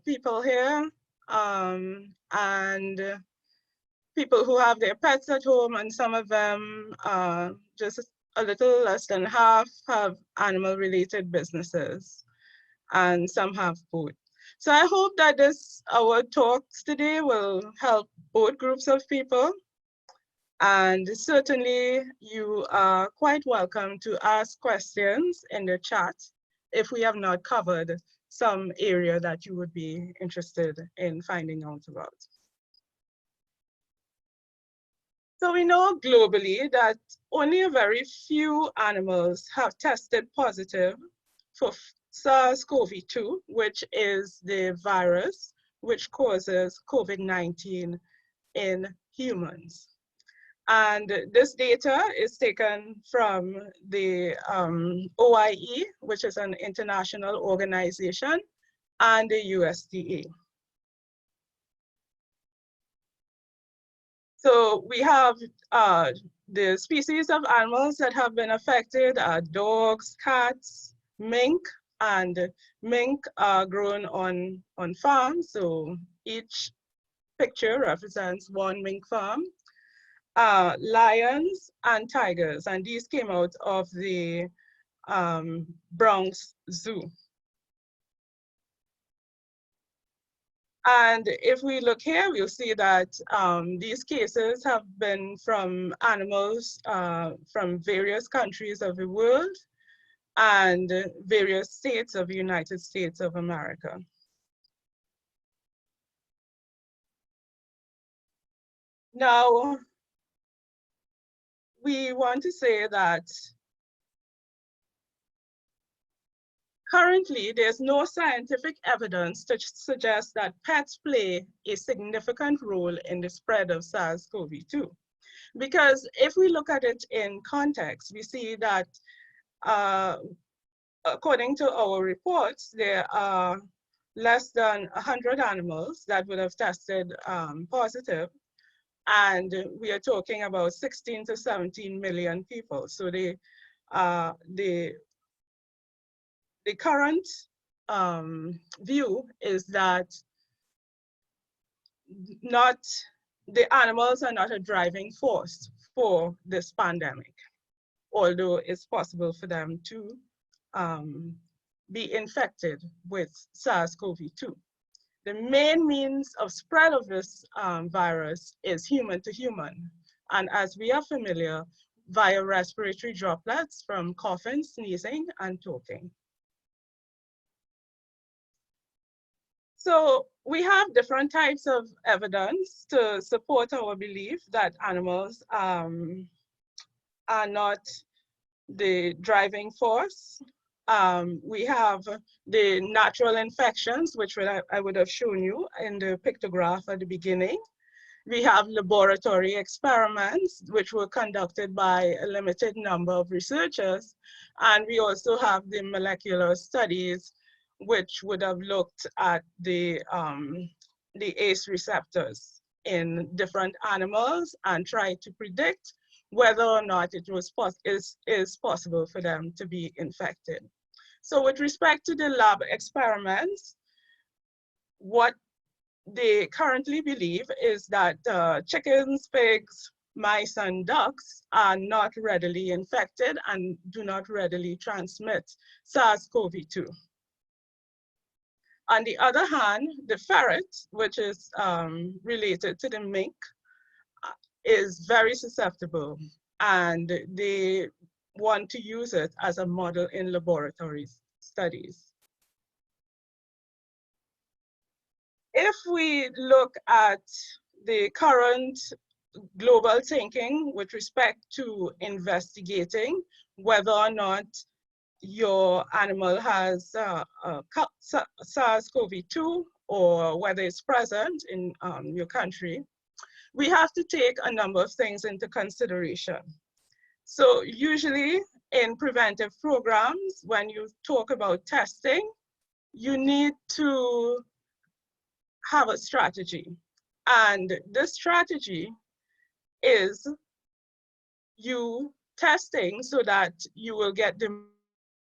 people here, and people who have their pets at home, and some of them, just a little less than half, have animal-related businesses, and some have both. So I hope that our talks today will help both groups of people. And certainly you are quite welcome to ask questions in the chat if we have not covered some area that you would be interested in finding out about. So we know globally that only a very few animals have tested positive for SARS-CoV-2, which is the virus which causes COVID-19 in humans. And this data is taken from the OIE, which is an international organization, and the USDA. So we have the species of animals that have been affected are dogs, cats, mink, and mink are grown on farms. So each picture represents one mink farm. Lions and tigers, and these came out of the Bronx Zoo. And if we look here, we'll see that these cases have been from animals from various countries of the world and various states of the United States of America. Now, we want to say that currently, there's no scientific evidence to suggest that pets play a significant role in the spread of SARS-CoV-2. Because if we look at it in context, we see that according to our reports, there are less than 100 animals that would have tested positive. And we are talking about 16 to 17 million people. So the current view is that the animals are not a driving force for this pandemic, although it's possible for them to be infected with SARS-CoV-2. The main means of spread of this virus is human to human. And as we are familiar, via respiratory droplets from coughing, sneezing, and talking. So we have different types of evidence to support our belief that animals are not the driving force. We have the natural infections, which I would have shown you in the pictograph at the beginning. We have laboratory experiments, which were conducted by a limited number of researchers. And we also have the molecular studies, which would have looked at the ACE receptors in different animals and tried to predict whether or not it was is possible for them to be infected. So with respect to the lab experiments, what they currently believe is that chickens, pigs, mice, and ducks are not readily infected and do not readily transmit SARS-CoV-2. On the other hand, the ferret, which is related to the mink, is very susceptible, and they want to use it as a model in laboratory studies. If we look at the current global thinking with respect to investigating whether or not your animal has SARS-CoV-2 or whether it's present in your country, we have to take a number of things into consideration. So usually in preventive programs, when you talk about testing, you need to have a strategy. And this strategy is you testing so that you will get the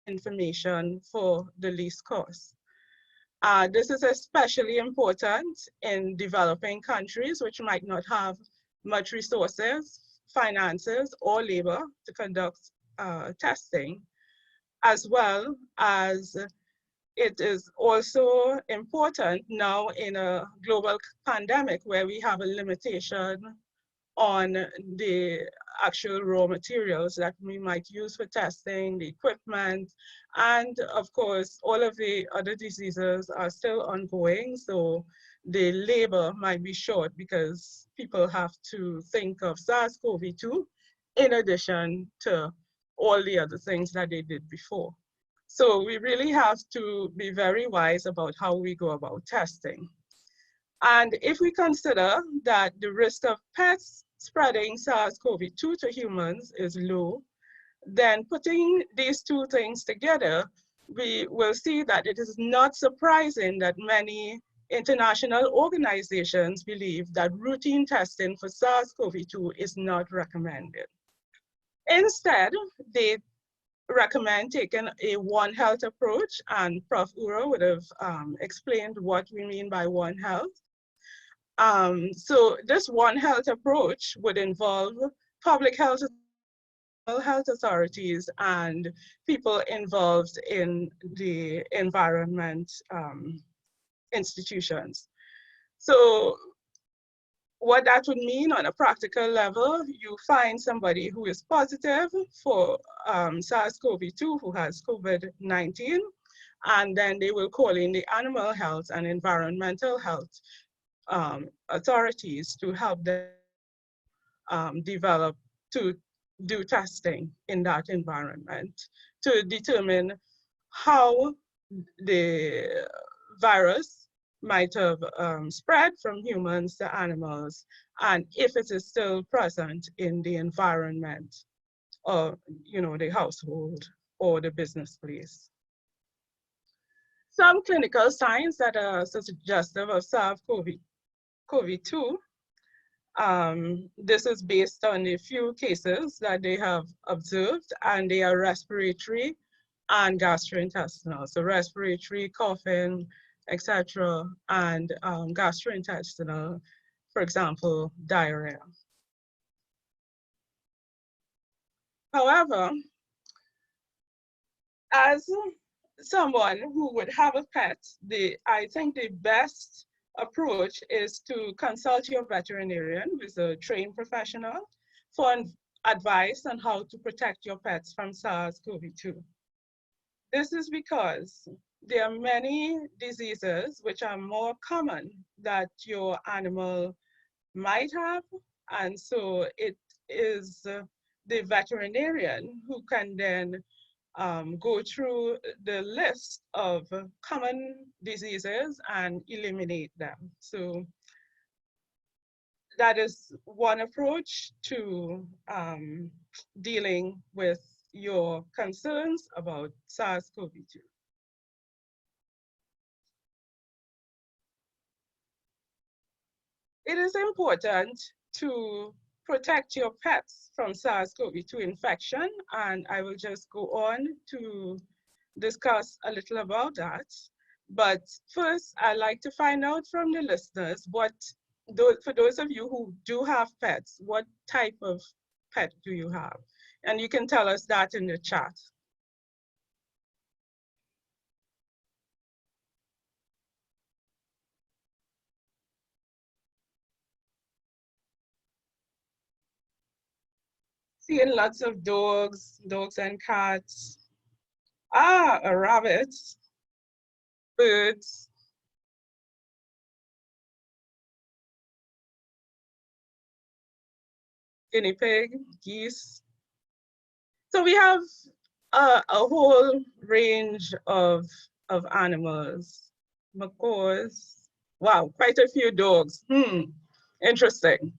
information for the least cost. This is especially important in developing countries which might not have much resources, finances, or labor to conduct testing, as well as it is also important now in a global pandemic where we have a limitation on the actual raw materials that we might use for testing, the equipment, and of course, all of the other diseases are still ongoing, so the labor might be short because people have to think of SARS-CoV-2 in addition to all the other things that they did before. So we really have to be very wise about how we go about testing. And if we consider that the risk of pets spreading SARS-CoV-2 to humans is low, then putting these two things together, we will see that it is not surprising that many international organizations believe that routine testing for SARS-CoV-2 is not recommended. Instead, they recommend taking a One Health approach, and Prof. Ura would have explained what we mean by One Health. So this One Health approach would involve public health authorities and people involved in the environment institutions. So what that would mean on a practical level, you find somebody who is positive for SARS-CoV-2, who has COVID-19, and then they will call in the animal health and environmental health authorities to help them to do testing in that environment to determine how the virus might have spread from humans to animals, and if it is still present in the environment or the household or the business place. Some clinical signs that are suggestive of SARS-CoV-2. This is based on a few cases that they have observed, and they are respiratory and gastrointestinal. So respiratory, coughing, etc., and gastrointestinal, for example, diarrhea. However, as someone who would have a pet, I think the best approach is to consult your veterinarian, who is a trained professional, for advice on how to protect your pets from SARS-CoV-2. This is because there are many diseases which are more common that your animal might have, and so it is the veterinarian who can then go through the list of common diseases and eliminate them. So that is one approach to dealing with your concerns about SARS-CoV-2. It is important to protect your pets from SARS-CoV-2 infection, and I will just go on to discuss a little about that. But first, I'd like to find out from the listeners, for those of you who do have pets, what type of pet do you have? And you can tell us that in the chat. Seeing lots of dogs and cats. Ah, a rabbit, birds. Guinea pig, geese. So we have a whole range of animals, macaws. Wow, quite a few dogs. Interesting.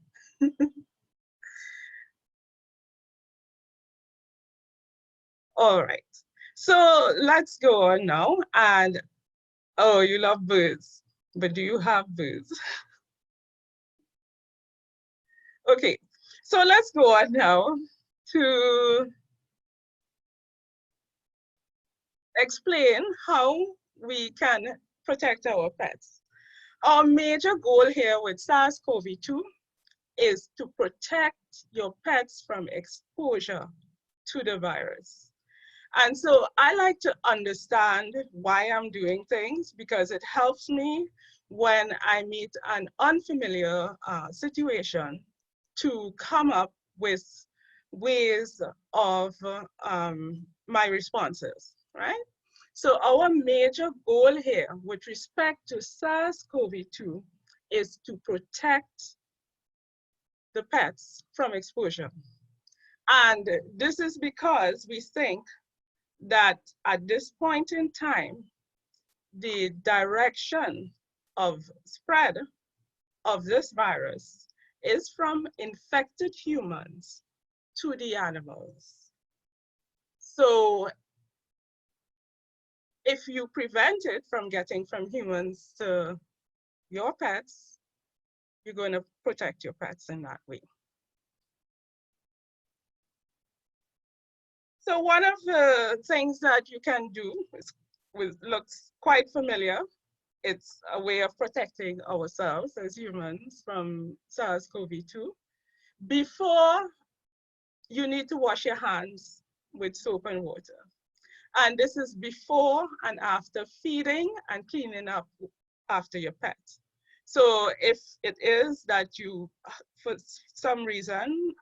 All right, so let's go on now. And oh, you love birds, but do you have birds? Okay, so let's go on now to explain how we can protect our pets. Our major goal here with SARS-CoV-2 is to protect your pets from exposure to the virus. And so I like to understand why I'm doing things, because it helps me when I meet an unfamiliar situation to come up with ways of my responses, right? So our major goal here with respect to SARS-CoV-2 is to protect the pets from exposure. And this is because we think that at this point in time, the direction of spread of this virus is from infected humans to the animals. So if you prevent it from getting from humans to your pets, you're going to protect your pets in that way. So one of the things that you can do looks quite familiar. It's a way of protecting ourselves as humans from SARS-CoV-2. Before, you need to wash your hands with soap and water. And this is before and after feeding and cleaning up after your pet. So if it is that you, for some reason,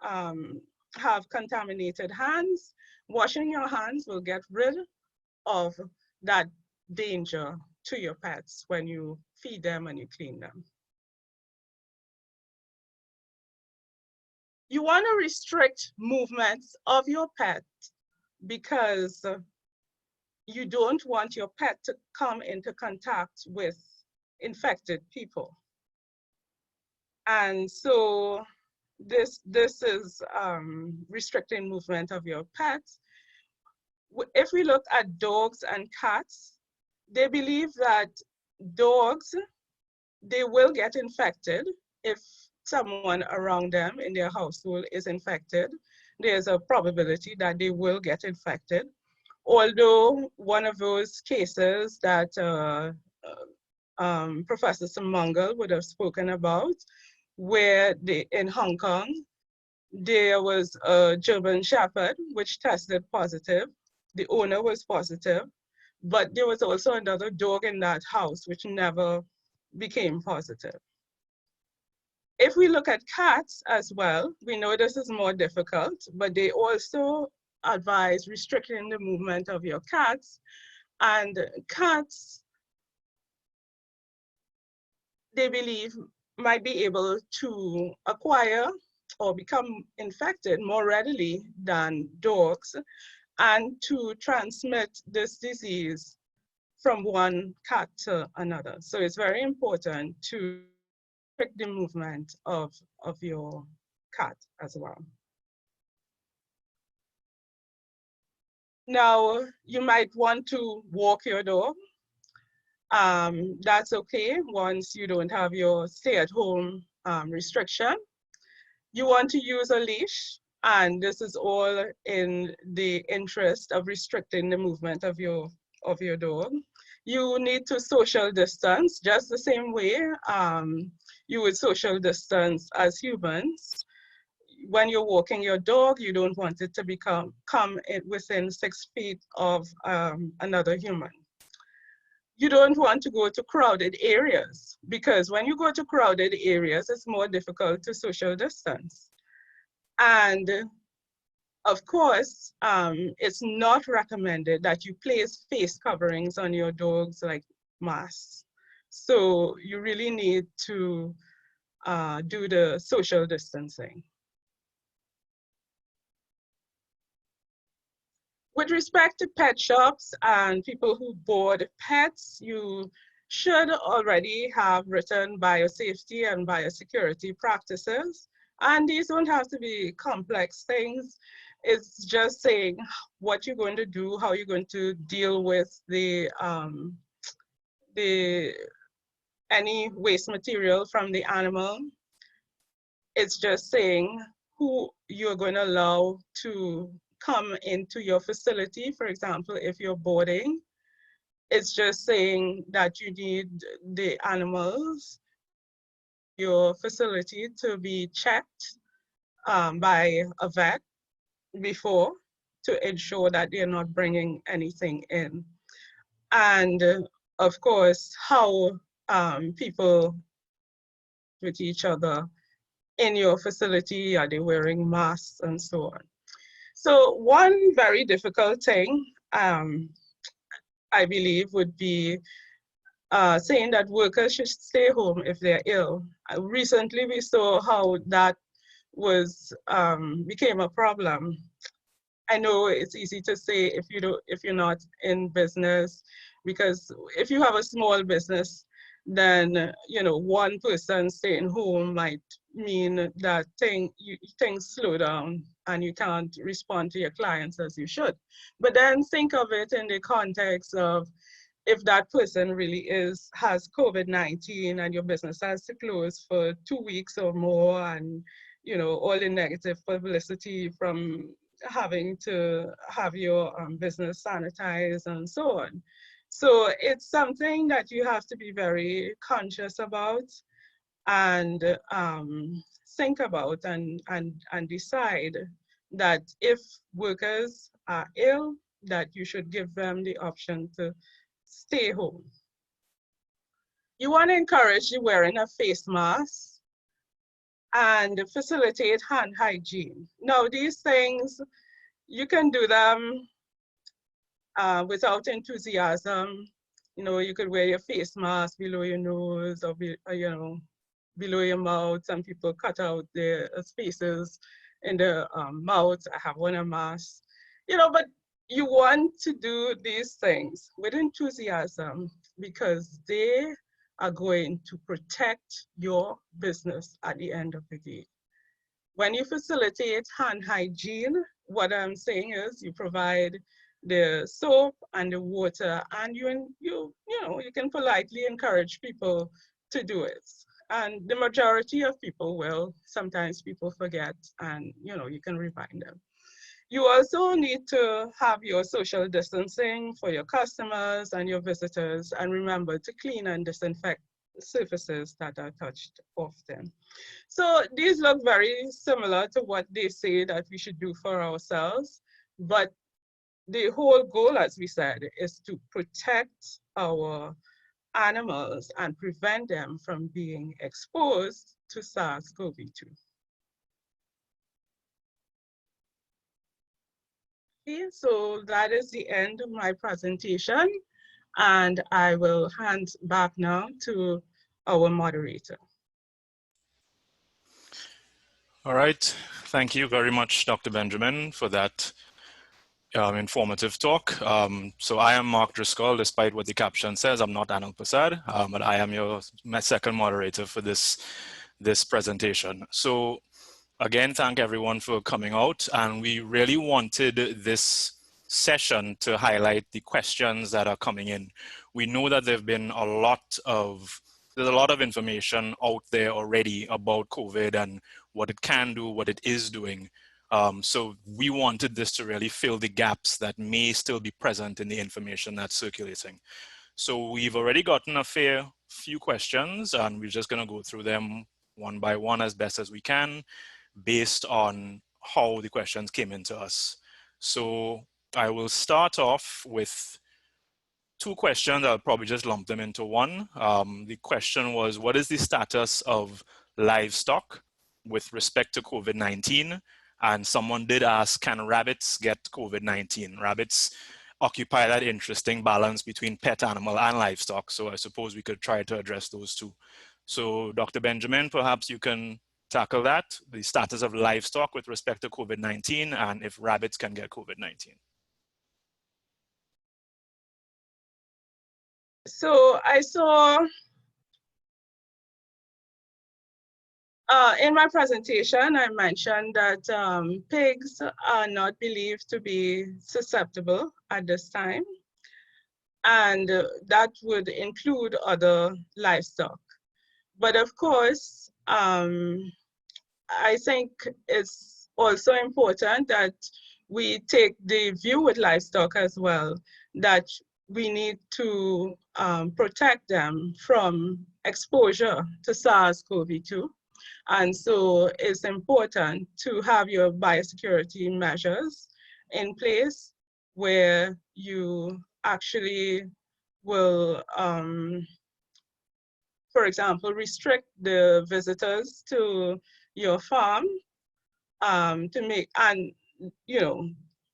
have contaminated hands, washing your hands will get rid of that danger to your pets when you feed them and you clean them. You want to restrict movements of your pet because you don't want your pet to come into contact with infected people. And so this is restricting movement of your pets. If we look at dogs and cats, they believe that dogs, they will get infected if someone around them in their household is infected. There's a probability that they will get infected. Although one of those cases that Professor Simangal would have spoken about, where in Hong Kong, there was a German Shepherd which tested positive. The owner was positive, but there was also another dog in that house which never became positive. If we look at cats as well, we know this is more difficult, but they also advise restricting the movement of your cats. And cats, they believe, might be able to acquire or become infected more readily than dogs, and to transmit this disease from one cat to another. So it's very important to restrict the movement of your cat as well. Now, you might want to walk your dog. That's okay once you don't have your stay-at-home restriction. You want to use a leash, and this is all in the interest of restricting the movement of your dog. You need to social distance just the same way you would social distance as humans. When you're walking your dog, you don't want it to come within 6 feet of another human. You don't want to go to crowded areas, because when you go to crowded areas, it's more difficult to social distance. And of course, it's not recommended that you place face coverings on your dogs like masks. So you really need to do the social distancing. With respect to pet shops and people who board pets, you should already have written biosafety and biosecurity practices. And these don't have to be complex things. It's just saying what you're going to do, how you're going to deal with any waste material from the animal. It's just saying who you're going to allow to come into your facility. For example, if you're boarding, it's just saying that you need the animals, your facility, to be checked by a vet before, to ensure that they're not bringing anything in. And of course, how people with each other in your facility, are they wearing masks and so on. So one very difficult thing, I believe, would be saying that workers should stay home if they're ill. Recently, we saw how that became a problem. I know it's easy to say if you're not in business, because if you have a small business, then one person staying home might mean that things slow down and you can't respond to your clients as you should. But then think of it in the context of if that person really has COVID-19 and your business has to close for 2 weeks or more, and all the negative publicity from having to have your business sanitized and so on. So it's something that you have to be very conscious about and think about and decide that if workers are ill, that you should give them the option to stay home. You want to encourage the wearing of face masks and facilitate hand hygiene. Now, these things, you can do them without enthusiasm. You know, you could wear your face mask below your nose or, you know, below your mouth. Some people cut out their spaces in the mouth. I have one a mask, you know, but you want to do these things with enthusiasm because they are going to protect your business at the end of the day. When you facilitate hand hygiene, what I'm saying is you provide the soap and the water, and you know, you can politely encourage people to do it. And the majority of people will. Sometimes people forget, and you know, you can remind them. You also need to have your social distancing for your customers and your visitors, and remember to clean and disinfect surfaces that are touched often. So these look very similar to what they say that we should do for ourselves, but the whole goal, as we said, is to protect our animals and prevent them from being exposed to SARS-CoV-2. Okay, so that is the end of my presentation, and I will hand back now to our moderator. All right, thank you very much, Dr. Benjamin, for that informative talk. So I am Mark Driscoll. Despite what the caption says, I'm not Anil Prasad, but I am my second moderator for this presentation. So again, thank everyone for coming out, and we really wanted this session to highlight the questions that are coming in. We know that there's a lot of information out there already about COVID and what it can do, what it is doing. So we wanted this to really fill the gaps that may still be present in the information that's circulating. So we've already gotten a few questions, and we're just going to go through them one by one as best as we can, based on how the questions came into us. So I will start off with two questions. I'll probably just lump them into one. The question was, what is the status of livestock with respect to COVID-19? And someone did ask, can rabbits get COVID-19? Rabbits occupy that interesting balance between pet animal and livestock. So I suppose we could try to address those two. So Dr. Benjamin, perhaps you can tackle that, the status of livestock with respect to COVID-19 and if rabbits can get COVID-19. So I saw in my presentation, I mentioned that pigs are not believed to be susceptible at this time, and that would include other livestock. But of course, I think it's also important that we take the view with livestock as well, that we need to protect them from exposure to SARS-CoV-2. And so it's important to have your biosecurity measures in place where you actually will, for example, restrict the visitors to your farm to make, and you know,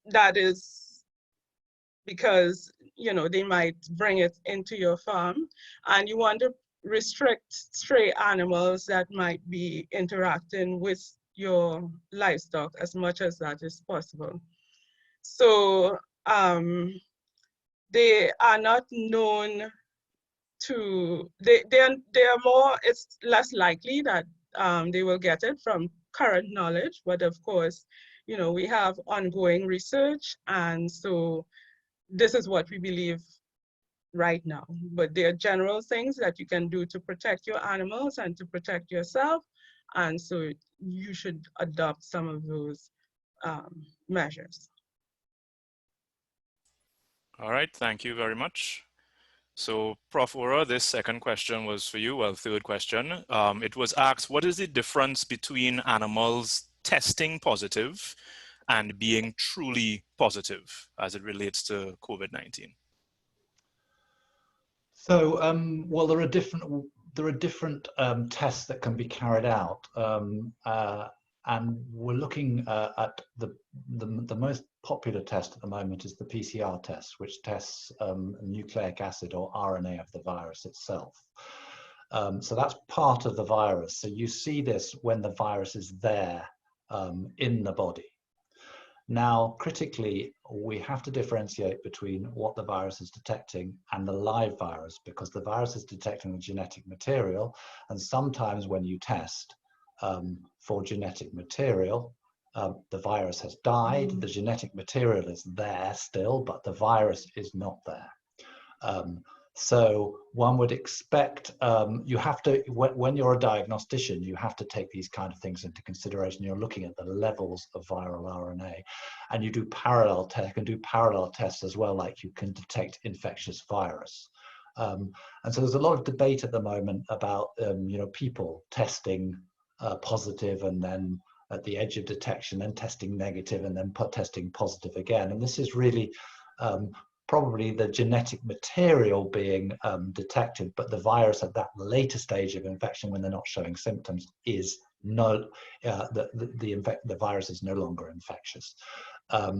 that is because, you know, they might bring it into your farm, and you want to restrict stray animals that might be interacting with your livestock as much as that is possible. So they are not known to, they are more, it's less likely that they will get it from current knowledge, but of course, you know, we have ongoing research, and so this is what we believe right now. But there are general things that you can do to protect your animals and to protect yourself, and so you should adopt some of those measures. All right, thank you very much. So Prof. Ora, this second question was for you, well, third question. It was asked, what is the difference between animals testing positive and being truly positive as it relates to COVID-19? So, well, there are different tests that can be carried out, and we're looking at the most popular test at the moment is the PCR test, which tests nucleic acid or RNA of the virus itself. So that's part of the virus. So you see this when the virus is there in the body. Now, critically, we have to differentiate between what the virus is detecting and the live virus, because the virus is detecting the genetic material, and sometimes when you test for genetic material, the virus has died, the genetic material is there still, but the virus is not there. So one would expect, you have to, when you're a diagnostician, you have to take these kind of things into consideration. You're looking at the levels of viral RNA, and you do parallel tests as well, like you can detect infectious virus. And so there's a lot of debate at the moment about, people testing positive and then at the edge of detection, then testing negative and then testing positive again. And this is really probably the genetic material being detected, but the virus at that later stage of infection, when they're not showing symptoms, is no, the virus is no longer infectious. But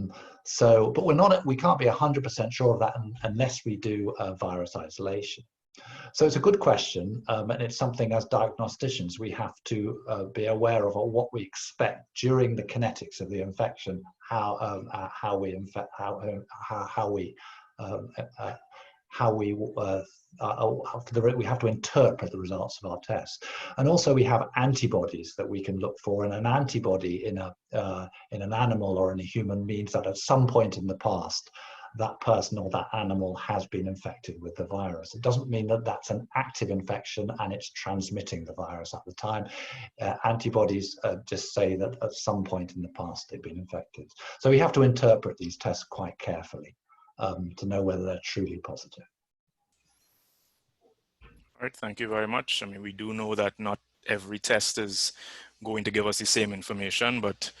we can't be 100% sure of that unless we do virus isolation. So it's a good question, and it's something as diagnosticians we have to be aware of what we expect during the kinetics of the infection, we have to interpret the results of our test. And also we have antibodies that we can look for, and an antibody in an animal or in a human means that at some point in the past that person or that animal has been infected with the virus. It doesn't mean that that's an active infection and it's transmitting the virus at the time. Antibodies just say that at some point in the past they've been infected. So we have to interpret these tests quite carefully to know whether they're truly positive. All right, thank you very much. I mean, we do know that not every test is going to give us the same information, but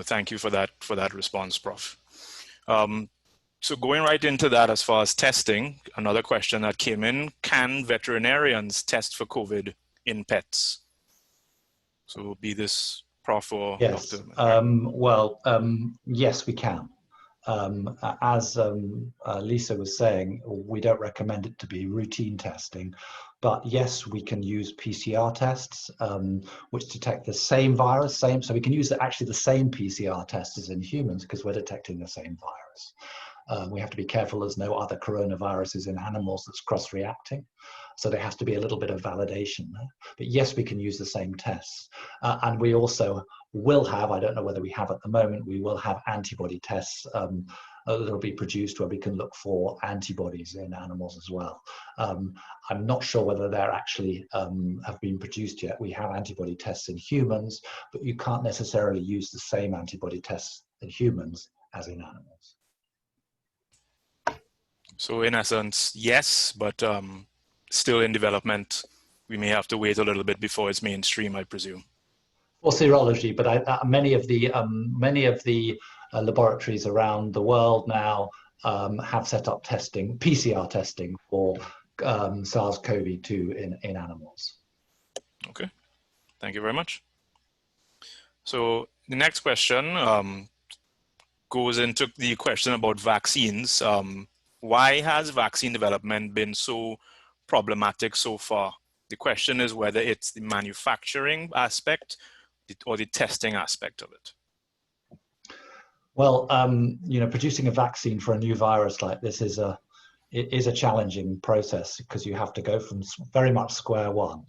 thank you for that response, Prof. So going right into that, as far as testing, another question that came in: can veterinarians test for COVID in pets? So be this Prof or yes. Dr. Yes, we can. As Lisa was saying, we don't recommend it to be routine testing, but yes, we can use PCR tests which detect the same virus, so we can use actually the same PCR test as in humans because we're detecting the same virus. We have to be careful there's no other coronaviruses in animals that's cross-reacting. So there has to be a little bit of validation there. But yes, we can use the same tests. And we also will have, I don't know whether we have at the moment, we will have antibody tests that'll be produced where we can look for antibodies in animals as well. I'm not sure whether they're actually have been produced yet. We have antibody tests in humans, but you can't necessarily use the same antibody tests in humans as in animals. So in essence, yes, but still in development. We may have to wait a little bit before it's mainstream, I presume. For serology, but many of the laboratories around the world now have set up testing, PCR testing for SARS-CoV-2 in animals. Okay, thank you very much. So the next question goes into the question about vaccines. Why has vaccine development been so problematic so far? The question is whether it's the manufacturing aspect or the testing aspect of it. Well, producing a vaccine for a new virus like this is a challenging process because you have to go from very much square one.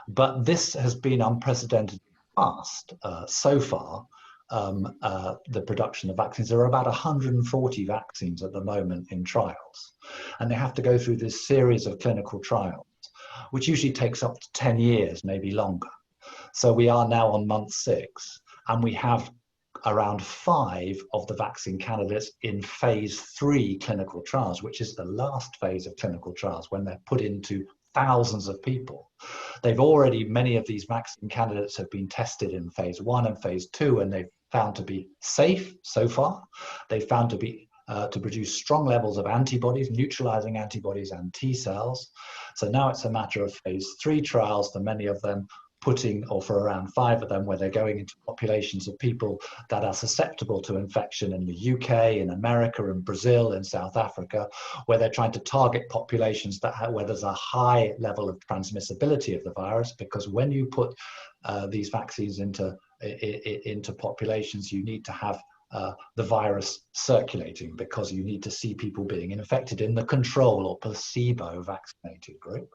But this has been unprecedented fast so far. The production of vaccines. There are about 140 vaccines at the moment in trials, and they have to go through this series of clinical trials, which usually takes up to 10 years, maybe longer. So we are now on month 6, and we have around 5 of the vaccine candidates in phase 3 clinical trials, which is the last phase of clinical trials when they're put into thousands of people. They've already, many of these vaccine candidates have been tested in phase 1 and phase 2, and they've found to be safe so far. They've found to be to produce strong levels of antibodies, neutralizing antibodies and T cells. So now it's a matter of phase 3 trials, for many of them putting, or for around 5 of them, where they're going into populations of people that are susceptible to infection in the UK, in America, in Brazil, in South Africa, where they're trying to target populations that where there's a high level of transmissibility of the virus, because when you put these vaccines into populations, you need to have the virus circulating, because you need to see people being infected in the control or placebo vaccinated group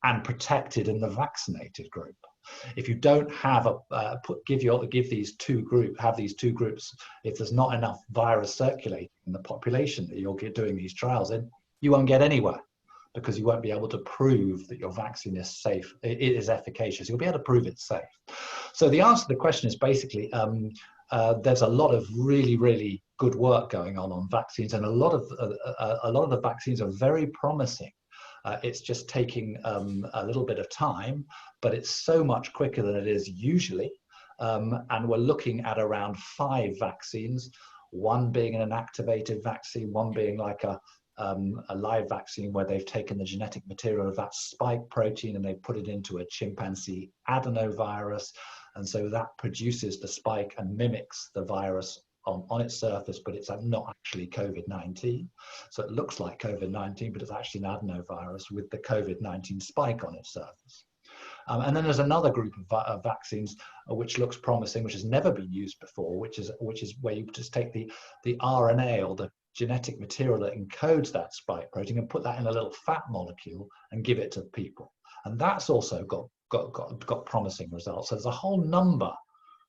and protected in the vaccinated group. If you don't have give these two groups, if there's not enough virus circulating in the population that you're doing these trials in, you won't get anywhere, because you won't be able to prove that your vaccine is safe, it is efficacious. You'll be able to prove it's safe. So the answer to the question is basically, there's a lot of really good work going on vaccines, and a lot of the vaccines are very promising. It's just taking a little bit of time, but it's so much quicker than it is usually. And we're looking at around 5 vaccines, one being an inactivated vaccine, one being like a live vaccine where they've taken the genetic material of that spike protein and they've put it into a chimpanzee adenovirus. And so that produces the spike and mimics the virus on its surface, but it's not actually COVID-19. So it looks like COVID-19, but it's actually an adenovirus with the COVID-19 spike on its surface. And then there's another group of vaccines which looks promising, which has never been used before, which is where you just take the RNA or the genetic material that encodes that spike protein and put that in a little fat molecule and give it to people. And that's also got promising results. So there's a whole number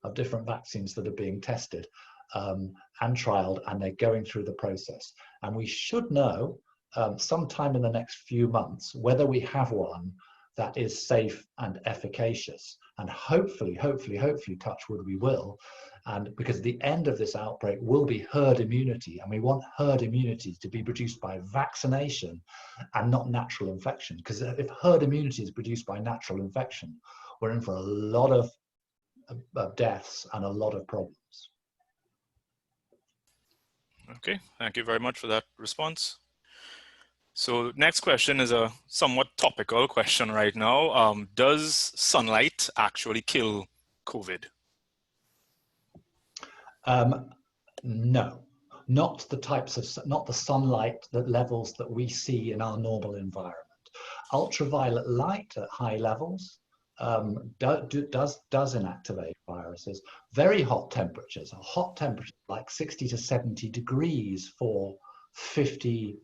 of different vaccines that are being tested and trialed, and they're going through the process. And we should know sometime in the next few months whether we have one that is safe and efficacious. And hopefully, touch wood, we will. And because the end of this outbreak will be herd immunity, and we want herd immunity to be produced by vaccination and not natural infection. Because if herd immunity is produced by natural infection, we're in for a lot of deaths and a lot of problems. Okay, thank you very much for that response. So next question is a somewhat topical question right now. Does sunlight actually kill COVID? No, not the sunlight levels that we see in our normal environment. Ultraviolet light at high levels does inactivate viruses. Very hot temperatures like 60 to 70 degrees for 30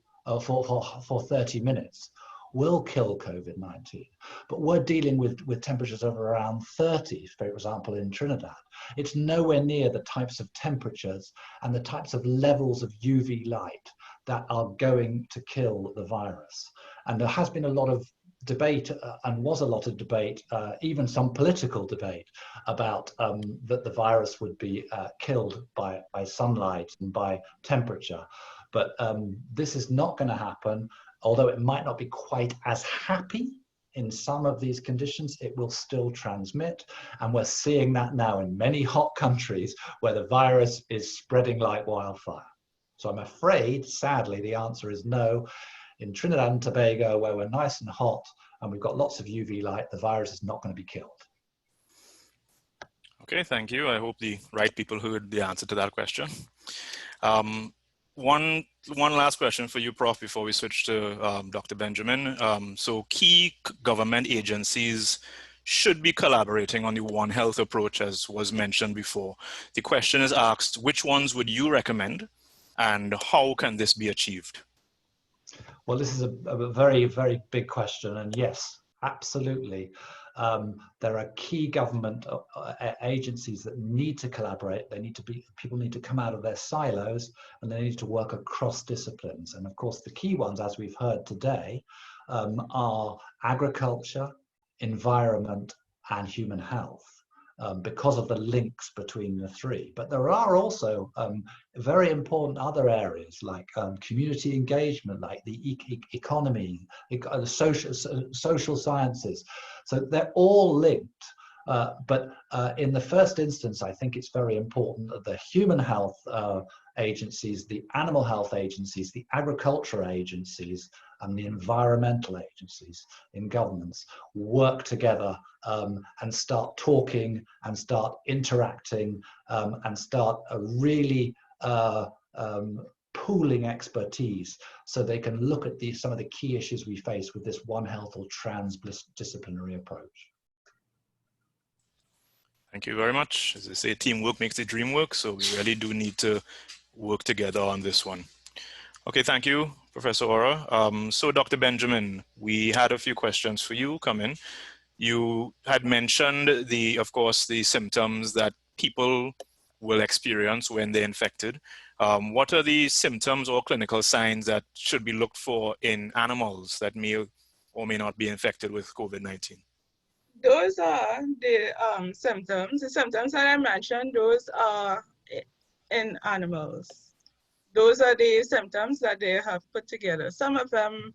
minutes will kill COVID-19. But we're dealing with temperatures of around 30, for example, in Trinidad. It's nowhere near the types of temperatures and the types of levels of UV light that are going to kill the virus. And there has been a lot of debate and was a lot of debate, even some political debate about that the virus would be killed by sunlight and by temperature. But this is not going to happen. Although it might not be quite as happy in some of these conditions, it will still transmit. And we're seeing that now in many hot countries where the virus is spreading like wildfire. So I'm afraid, sadly, the answer is no. In Trinidad and Tobago, where we're nice and hot and we've got lots of UV light, the virus is not going to be killed. Okay, thank you. I hope the right people heard the answer to that question. One last question for you, Prof, before we switch to Dr. Benjamin. So key government agencies should be collaborating on the One Health approach, as was mentioned before. The question is asked, which ones would you recommend and how can this be achieved? Well, this is a very, very big question, and yes, absolutely. There are key government agencies that need to collaborate. People need to come out of their silos, and they need to work across disciplines. And of course, the key ones, as we've heard today, are agriculture, environment, and human health. because of the links between the three. But there are also very important other areas like community engagement, like the economy, the social sciences. So they're all linked. But in the first instance, I think it's very important that the human health agencies, the animal health agencies, the agriculture agencies, and the environmental agencies in governments work together and start talking and start interacting and start really pooling expertise so they can look at some of the key issues we face with this One Health or transdisciplinary approach. Thank you very much. As they say, teamwork makes the dream work, so we really do need to work together on this one. Okay, thank you, Professor Ora. So Dr. Benjamin, we had a few questions for you come in. You had mentioned of course, the symptoms that people will experience when they're infected. What are the symptoms or clinical signs that should be looked for in animals that may or may not be infected with COVID-19? Those are the symptoms. The symptoms that I mentioned, those are in animals. Those are the symptoms that they have put together. Some of them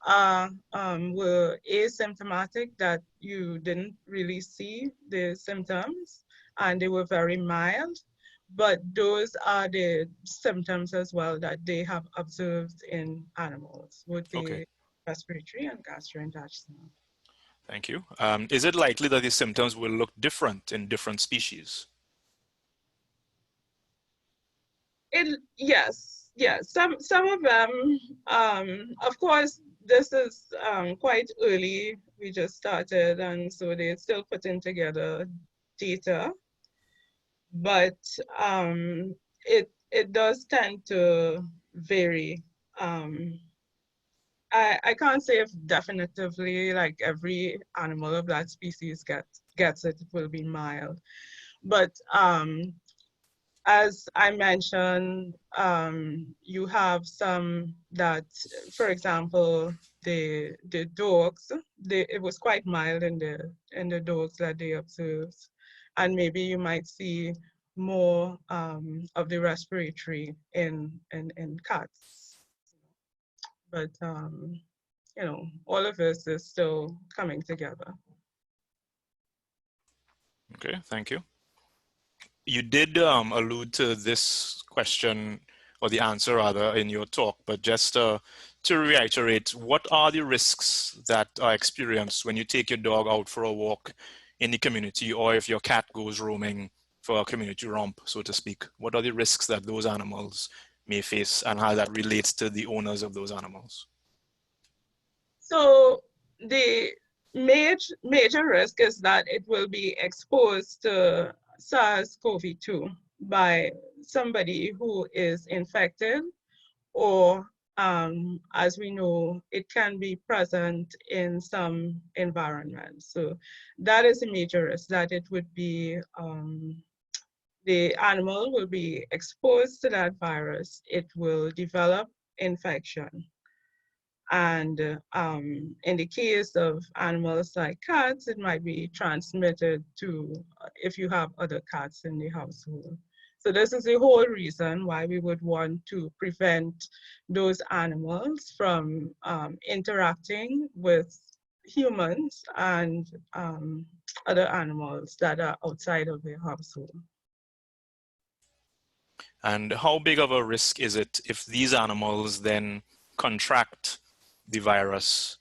were asymptomatic, that you didn't really see the symptoms, and they were very mild. But those are the symptoms as well that they have observed in animals, would be respiratory and gastrointestinal. Thank you. Is it likely that these symptoms will look different in different species? Yes. Some of them, of course, this is quite early. We just started, and so they're still putting together data. But it does tend to vary. I can't say if definitively like every animal of that species gets it will be mild. But as I mentioned, you have some that, for example, the dogs, it was quite mild in the dogs that they observed. And maybe you might see more of the respiratory in cats. But, you know, all of this is still coming together. Okay, thank you. You did allude to this question, or the answer rather, in your talk, but just to reiterate, what are the risks that are experienced when you take your dog out for a walk in the community, or if your cat goes roaming for a community romp, so to speak? What are the risks that those animals may face, and how that relates to the owners of those animals? So the major risk is that it will be exposed to SARS-CoV-2 by somebody who is infected, or as we know, it can be present in some environments. So that is a major risk, that it would be, the animal will be exposed to that virus. It will develop infection. And in the case of animals like cats, it might be transmitted to, if you have other cats in the household. So this is the whole reason why we would want to prevent those animals from interacting with humans and other animals that are outside of their household. And how big of a risk is it if these animals then contract the virus,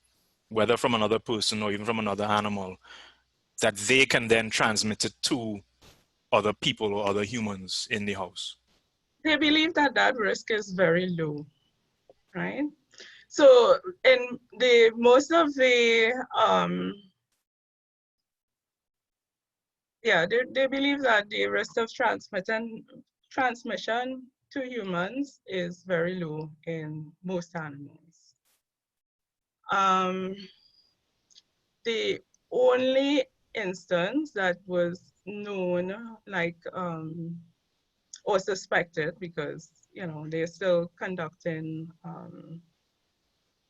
whether from another person or even from another animal, that they can then transmit it to other people or other humans in the house? They believe that that risk is very low, right? So in most of the, they believe that the risk of transmission to humans is very low in most animals. The only instance that was known, like, or suspected, because, you know, they're still conducting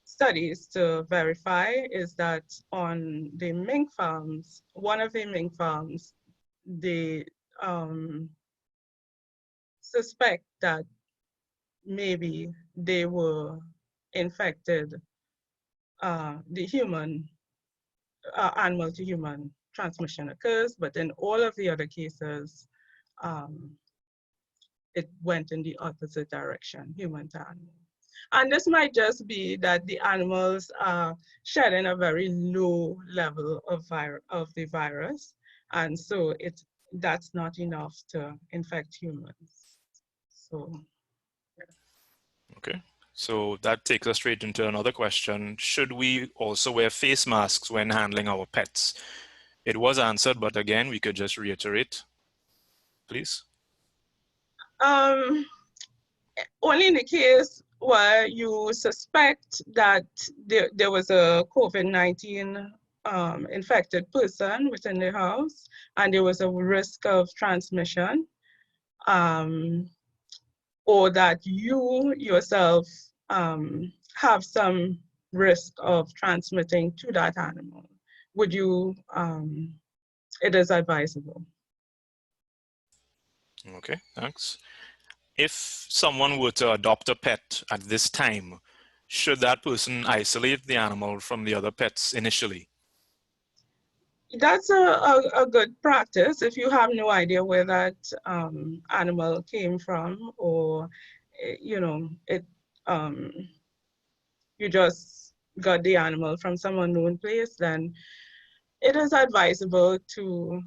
studies to verify, is that on the mink farms, one of the mink farms, they suspect that maybe they were infected, the human, animal to human transmission occurs, but in all of the other cases, it went in the opposite direction, human to animal. And this might just be that the animals are shedding a very low level of the virus, and so that's not enough to infect humans. So, yeah. Okay, so that takes us straight into another question. Should we also wear face masks when handling our pets? It was answered, but again, we could just reiterate, please. Only in the case where you suspect that there was a COVID-19 infected person within the house and there was a risk of transmission, or that you yourself have some risk of transmitting to that animal, would you, it is advisable. Okay, thanks. If someone were to adopt a pet at this time, should that person isolate the animal from the other pets initially? That's a good practice if you have no idea where that animal came from, or you know, you just got the animal from some unknown place, then it is advisable to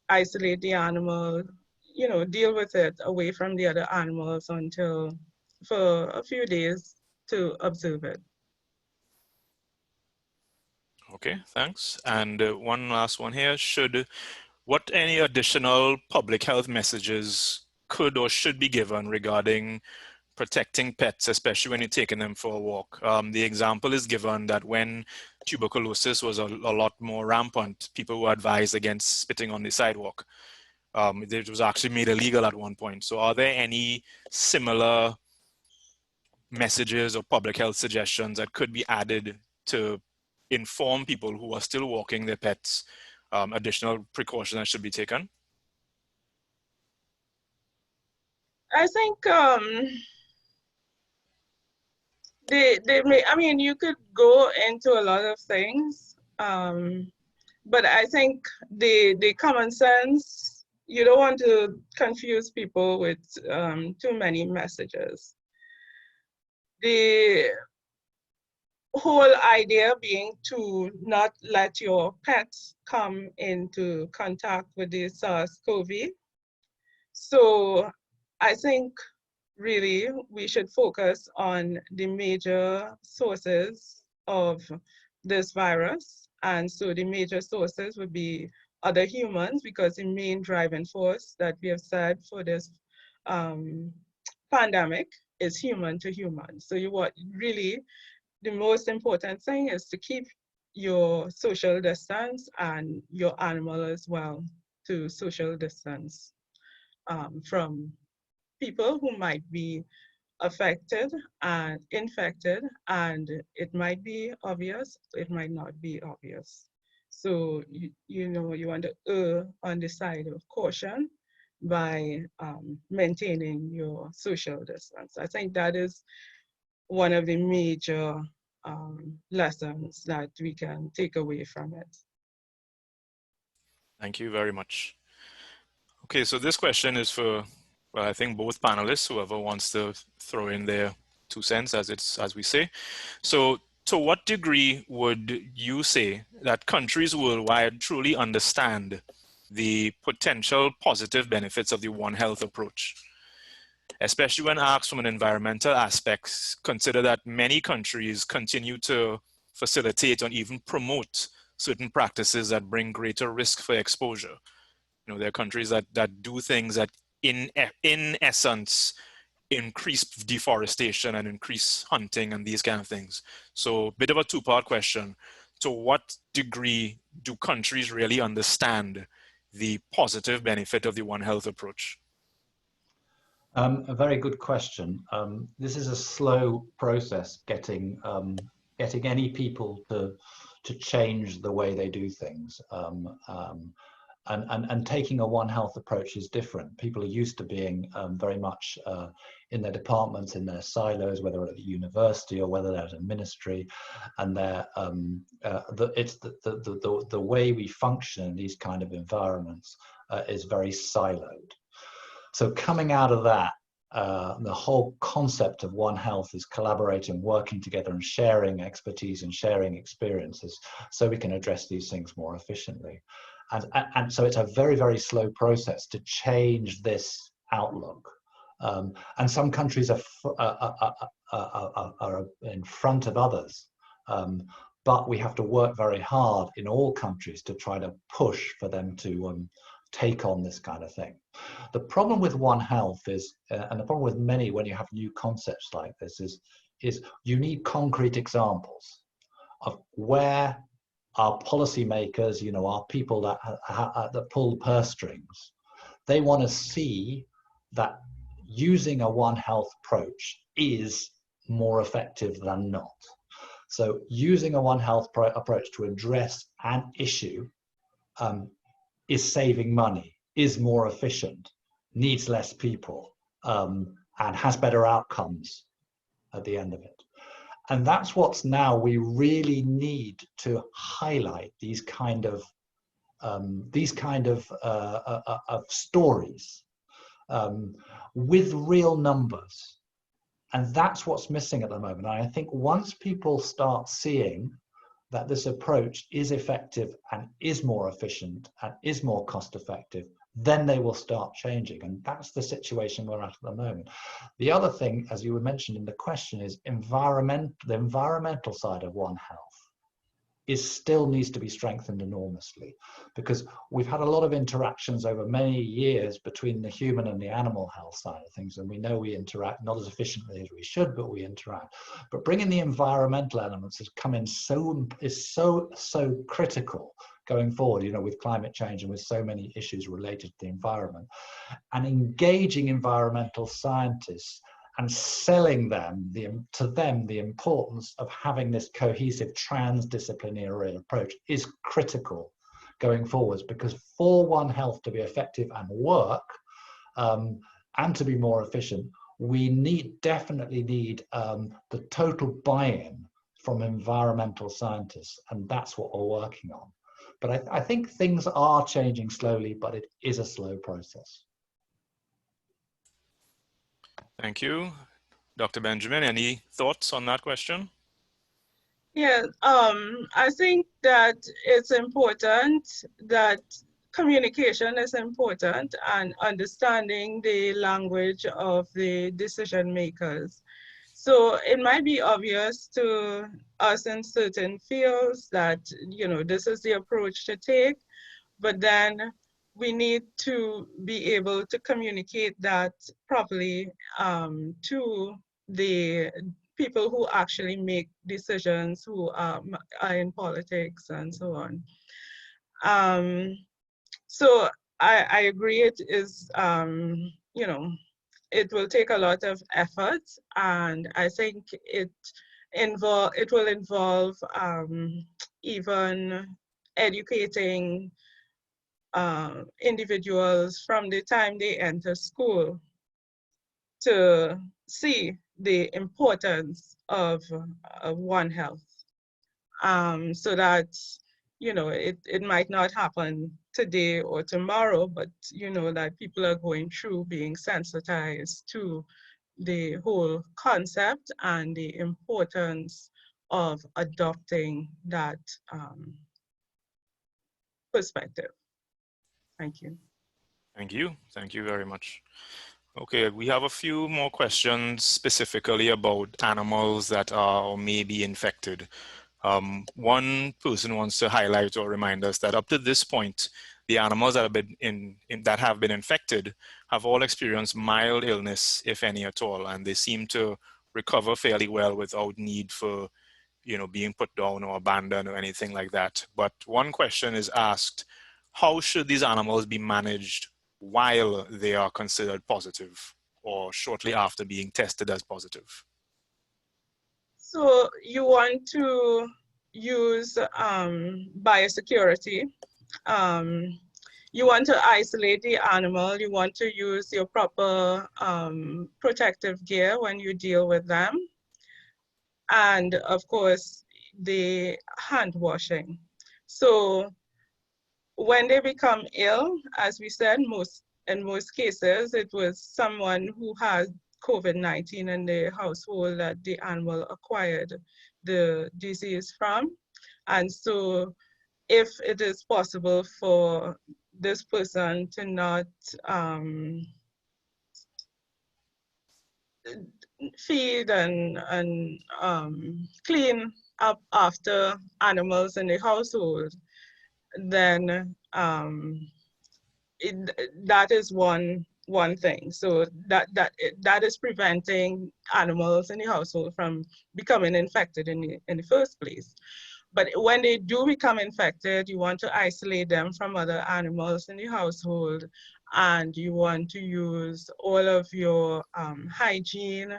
isolate the animal, you know, deal with it away from the other animals for a few days to observe it. Okay, thanks. And one last one here. What any additional public health messages could or should be given regarding protecting pets, especially when you're taking them for a walk? The example is given that when tuberculosis was a lot more rampant, people were advised against spitting on the sidewalk. It was actually made illegal at one point. So are there any similar messages or public health suggestions that could be added to inform people who are still walking their pets, additional precautions that should be taken? I think they may, I mean, you could go into a lot of things, but I think the common sense, you don't want to confuse people with too many messages. The whole idea being to not let your pets come into contact with the SARS-CoV. So I think really we should focus on the major sources of this virus. And so the major sources would be other humans, because the main driving force that we have said for this pandemic is human to human. So really, the most important thing is to keep your social distance and your animal as well to social distance from people who might be affected and infected, and it might be obvious, it might not be obvious. So, you know, you want to err on the side of caution by maintaining your social distance. I think that is one of the major lessons that we can take away from it. Thank you very much. Okay, so this question is for, well, I think both panelists, whoever wants to throw in their 2 cents, as we say. So to what degree would you say that countries worldwide truly understand the potential positive benefits of the One Health approach? Especially when asked from an environmental aspect, consider that many countries continue to facilitate and even promote certain practices that bring greater risk for exposure. You know, there are countries that do things that in essence increase deforestation and increase hunting and these kind of things. So a bit of a two-part question. To what degree do countries really understand the positive benefit of the One Health approach? A very good question. This is a slow process getting any people to change the way they do things. And taking a One Health approach is different. People are used to being very much in their departments, in their silos, whether at the university or whether they're at a ministry, and it's the way we function in these kind of environments is very siloed. So coming out of that, the whole concept of One Health is collaborating, working together, and sharing expertise and sharing experiences so we can address these things more efficiently. And so it's a very, very slow process to change this outlook. And some countries are in front of others, but we have to work very hard in all countries to try to push for them to take on this kind of thing. The problem with One Health is, and the problem with many when you have new concepts like this is you need concrete examples of where our policymakers, our people that pull the purse strings, they want to see that using a One Health approach is more effective than not. So using a One Health approach to address an issue is saving money, is more efficient, needs less people, and has better outcomes at the end of it. And that's what's now we really need to highlight these kind of stories with real numbers. And that's what's missing at the moment. And I think once people start seeing that this approach is effective and is more efficient and is more cost effective, then they will start changing. And that's the situation we're at the moment. The other thing, as you were mentioned in the question, is the environmental side of One Health still needs to be strengthened enormously, because we've had a lot of interactions over many years between the human and the animal health side of things, and we know we interact not as efficiently as we should, but we interact. But bringing the environmental elements has come in is so critical going forward, with climate change and with so many issues related to the environment, and engaging environmental scientists and selling to them the importance of having this cohesive transdisciplinary approach is critical going forwards, because for One Health to be effective and work and to be more efficient, we definitely need the total buy-in from environmental scientists, and that's what we're working on. But I think things are changing slowly, but it is a slow process. Thank you. Dr. Benjamin, any thoughts on that question? Yeah, I think that it's important that communication is important, and understanding the language of the decision makers. So it might be obvious to us in certain fields that, this is the approach to take, but then we need to be able to communicate that properly to the people who actually make decisions, who are in politics and so on. So I agree it is, it will take a lot of effort, and I think it will involve even educating individuals from the time they enter school to see the importance of One Health, so that it might not happen today or tomorrow, but that people are going through being sensitized to the whole concept and the importance of adopting that perspective. Thank you. Thank you. Thank you very much. Okay, we have a few more questions specifically about animals that are or may be infected. One person wants to highlight or remind us that up to this point, the animals that have been infected have all experienced mild illness, if any at all, and they seem to recover fairly well without need for, being put down or abandoned or anything like that. But one question is asked: how should these animals be managed while they are considered positive or shortly after being tested as positive? So you want you use biosecurity. you want to isolate the animal. You want to use your proper protective gear when you deal with them. And of course, the hand washing. So when they become ill, as we said, in most cases, it was someone who had COVID-19 in the household that the animal acquired the disease from. And so if it is possible for this person to not feed and clean up after animals in the household, then that is one thing. So that is preventing animals in the household from becoming infected in the first place. But when they do become infected, you want to isolate them from other animals in the household, and you want to use all of your hygiene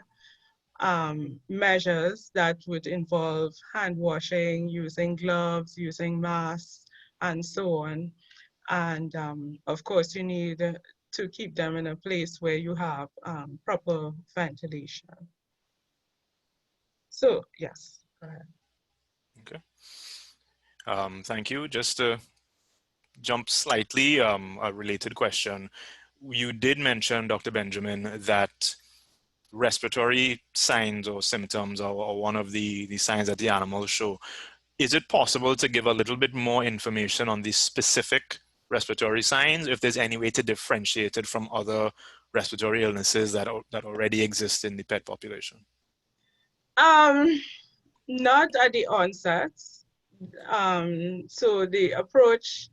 measures that would involve hand washing, using gloves, using masks, and so on. And of course, you need to keep them in a place where you have proper ventilation. So, yes, go ahead. Okay. Thank you. Just to jump slightly, a related question. You did mention, Dr. Benjamin, that respiratory signs or symptoms are one of the signs that the animals show. Is it possible to give a little bit more information on the specific respiratory signs, if there's any way to differentiate it from other respiratory illnesses that already exist in the pet population? Not at the onset. So the approach,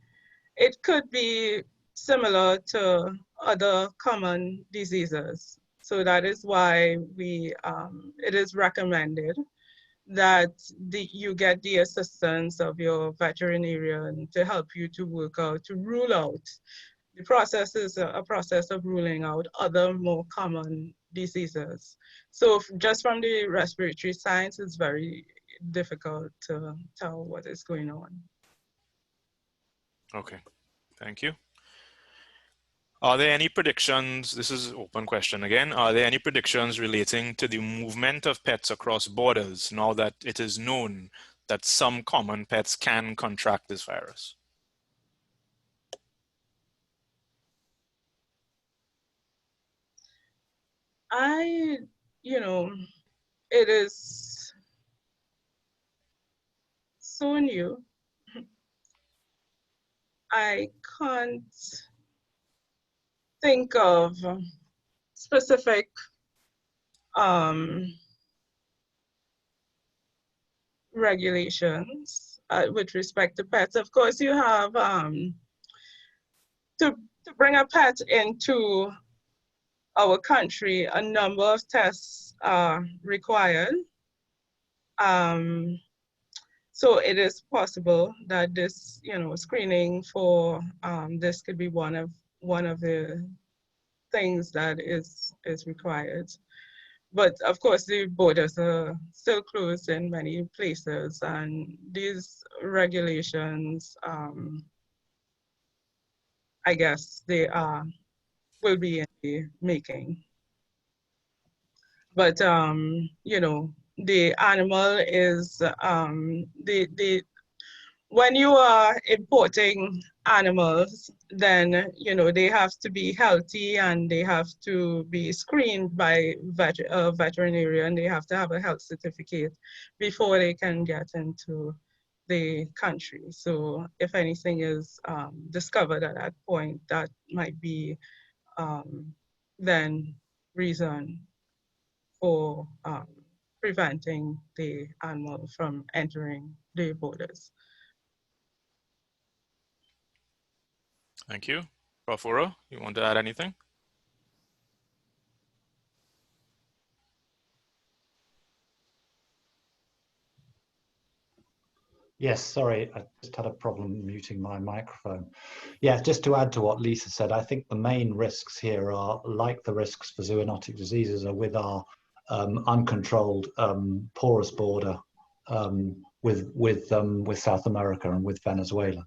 it could be similar to other common diseases. So that is why it is recommended that you get the assistance of your veterinarian to help you to work out, to rule out. The process is a process of ruling out other more common diseases. So just from the respiratory signs, it's very difficult to tell what is going on. Okay, thank you. Are there any predictions, this is an open question again, are there any predictions relating to the movement of pets across borders now that it is known that some common pets can contract this virus? It is so new. I can't think of specific regulations with respect to pets. Of course, you have to bring a pet into our country, a number of tests are required. So it is possible that this, screening for this could be one of the things that is required. But of course, the borders are still closed in many places, and these regulations, I guess they will be in the making. But the animal is when you are importing animals, then they have to be healthy and they have to be screened by a veterinarian. They have to have a health certificate before they can get into the country. So if anything is discovered at that point, that might be then reason for preventing the animal from entering the borders. Thank you. Prof. Oro, you want to add anything? Yes, sorry, I just had a problem muting my microphone. Yeah, just to add to what Lisa said, I think the main risks here are, like the risks for zoonotic diseases, are with our uncontrolled porous border with South America and with Venezuela,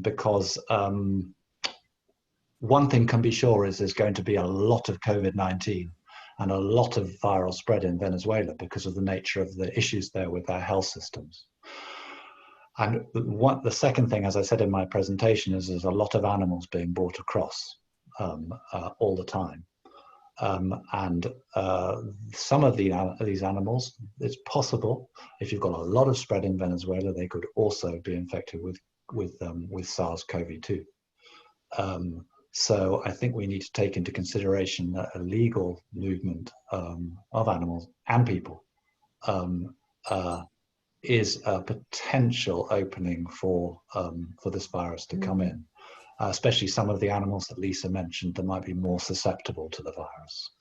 because one thing can be sure is there's going to be a lot of COVID-19 and a lot of viral spread in Venezuela because of the nature of the issues there with their health systems. And the second thing, as I said in my presentation, is there's a lot of animals being brought across all the time. Some of these animals, it's possible, if you've got a lot of spread in Venezuela, they could also be infected with SARS-CoV-2. So I think we need to take into consideration that a legal movement of animals and people is a potential opening for this virus to come in, especially some of the animals that Lisa mentioned that might be more susceptible to the virus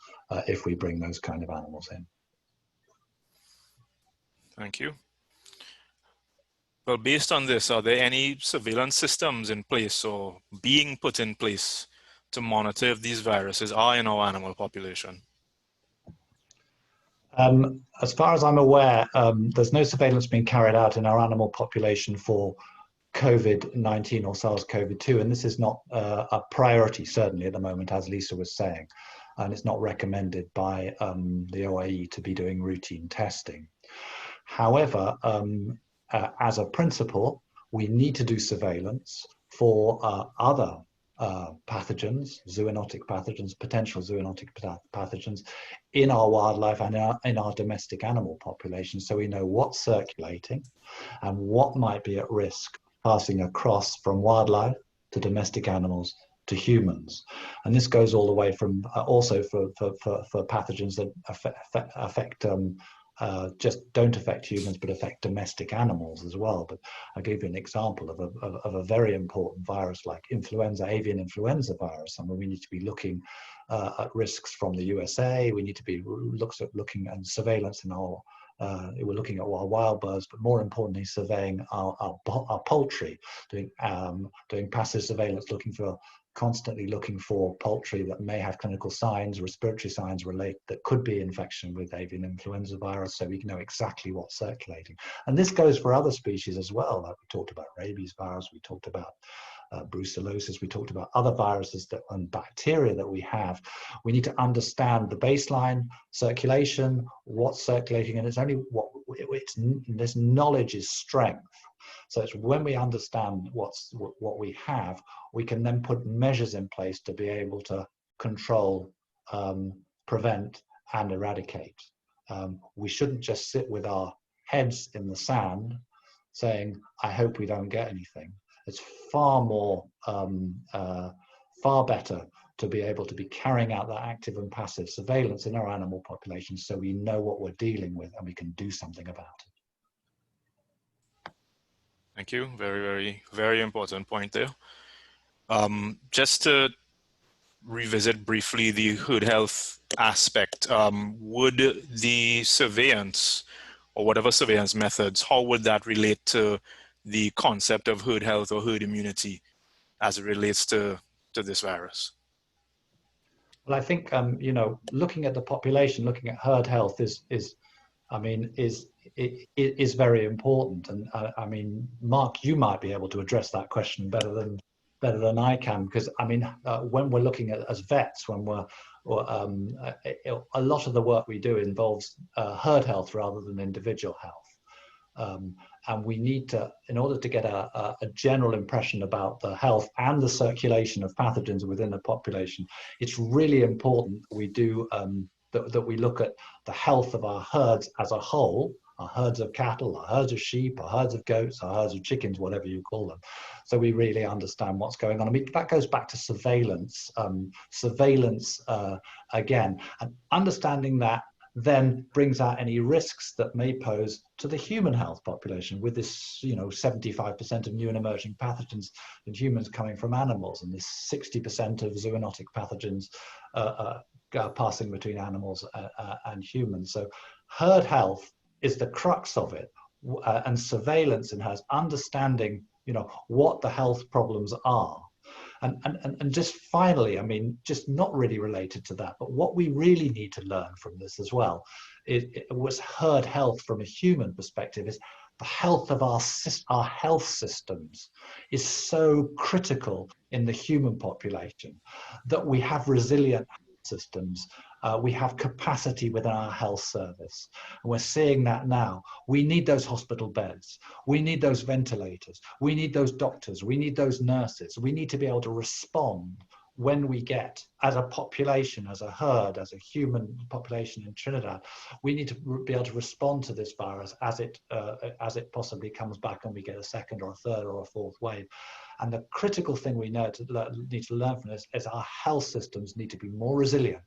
if we bring those kind of animals in. Thank you. Well, based on this, are there any surveillance systems in place or being put in place to monitor if these viruses are in our animal population? As far as I'm aware, there's no surveillance being carried out in our animal population for COVID-19 or SARS-CoV-2, and this is not a priority, certainly at the moment, as Lisa was saying, and it's not recommended by the OIE to be doing routine testing. However, as a principle, we need to do surveillance for other pathogens, zoonotic pathogens, potential zoonotic pathogens in our wildlife and in our domestic animal population, so we know what's circulating and what might be at risk passing across from wildlife to domestic animals to humans. And this goes all the way from also for pathogens that affect just don't affect humans but affect domestic animals as well. But I'll give you an example of a very important virus like influenza, avian influenza virus. I mean, we need to be looking at risks from the USA. We need to be looking at surveillance in our we're looking at our wild birds, but more importantly, surveying our poultry, doing passive surveillance, constantly looking for poultry that may have clinical signs, respiratory signs that could be infection with avian influenza virus, so we can know exactly what's circulating. And this goes for other species as well. Like we talked about rabies virus, we talked about brucellosis, we talked about other viruses and bacteria that we have. We need to understand the baseline circulation, what's circulating, and it's only this knowledge is strength. So it's when we understand what we have, we can then put measures in place to be able to control, prevent, and eradicate. We shouldn't just sit with our heads in the sand saying, I hope we don't get anything. It's far better to be able to be carrying out that active and passive surveillance in our animal population so we know what we're dealing with and we can do something about it. Thank you. Very, very, very important point there. Just to revisit briefly the herd health aspect, would the surveillance or whatever surveillance methods, how would that relate to the concept of herd health or herd immunity as it relates to this virus? Well, I think, looking at the population, looking at herd health is very important. And I mean, Mark, you might be able to address that question better than I can, because I mean, when we're looking at as vets, when we're a lot of the work we do involves herd health rather than individual health. And we need to, in order to get a general impression about the health and the circulation of pathogens within the population, it's really important that we do that we look at the health of our herds as a whole, our herds of cattle, our herds of sheep, our herds of goats, our herds of chickens, whatever you call them. So we really understand what's going on. I mean, that goes back to surveillance. Again, and understanding that then brings out any risks that may pose to the human health population with this, 75% of new and emerging pathogens in humans coming from animals, and this 60% of zoonotic pathogens passing between animals and humans. So herd health is the crux of it, and surveillance and has understanding, what the health problems are. And just finally, I mean, just not really related to that, but what we really need to learn from this as well was herd health from a human perspective is the health of our health systems is so critical in the human population that we have resilient systems. We have capacity within our health service. And we're seeing that now. We need those hospital beds. We need those ventilators. We need those doctors. We need those nurses. We need to be able to respond when we get, as a population, as a herd, as a human population in Trinidad, we need to be able to respond to this virus as it possibly comes back and we get a second or a third or a fourth wave. And the critical thing we need to learn from this is our health systems need to be more resilient,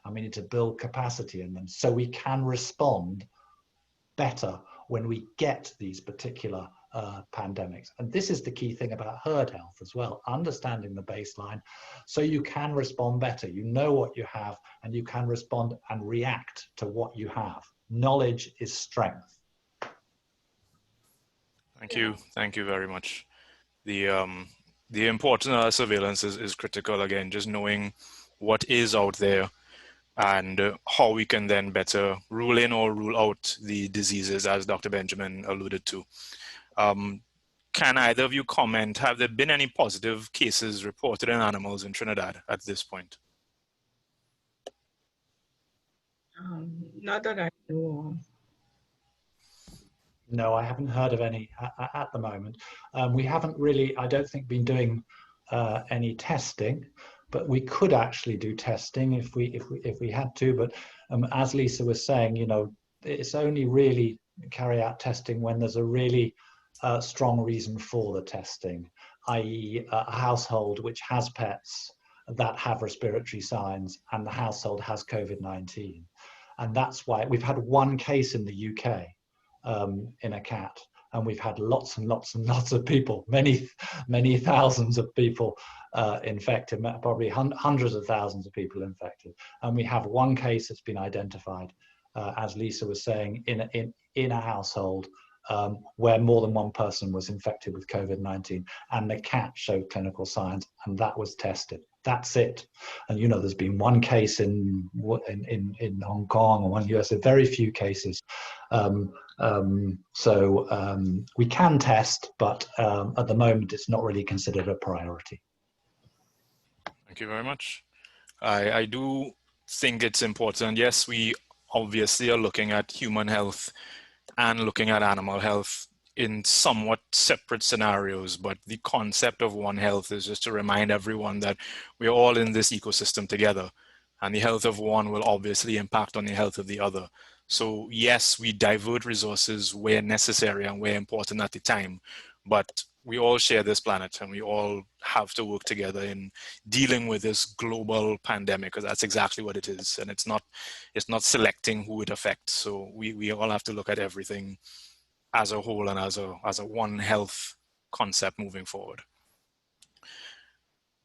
and we need to build capacity in them so we can respond better when we get these particular pandemics. And this is the key thing about herd health as well, understanding the baseline so you can respond better. You know what you have and you can respond and react to what you have. Knowledge is strength. Thank you. Thank you very much. The importance of surveillance is critical. Again, just knowing what is out there and how we can then better rule in or rule out the diseases, as Dr. Benjamin alluded to. Can either of you comment, have there been any positive cases reported in animals in Trinidad at this point? Not that I know of. No, I haven't heard of any at the moment. We haven't really, I don't think, been doing any testing, but we could actually do testing if we had to. But as Lisa was saying, you know, it's only really carry out testing when there's a really strong reason for the testing, i.e. a household which has pets that have respiratory signs and the household has COVID-19. And that's why we've had one case in the UK in a cat, and we've had lots and lots and lots of people, many thousands of people infected, probably hundreds of thousands of people infected. And we have one case that's been identified, as Lisa was saying, in a household where more than one person was infected with COVID-19, and the cat showed clinical signs, and that was tested. That's it. And you know, there's been one case in Hong Kong or one US, very few cases. We can test, but at the moment it's not really considered a priority. Thank you very much. I do think it's important. Yes, we obviously are looking at human health and looking at animal health in somewhat separate scenarios, but the concept of One Health is just to remind everyone that we're all in this ecosystem together, and the health of one will obviously impact on the health of the other. So yes, we divert resources where necessary and where important at the time, but we all share this planet and we all have to work together in dealing with this global pandemic, because that's exactly what it is. And it's not selecting who it affects. So we all have to look at everything as a whole and as a One Health concept moving forward.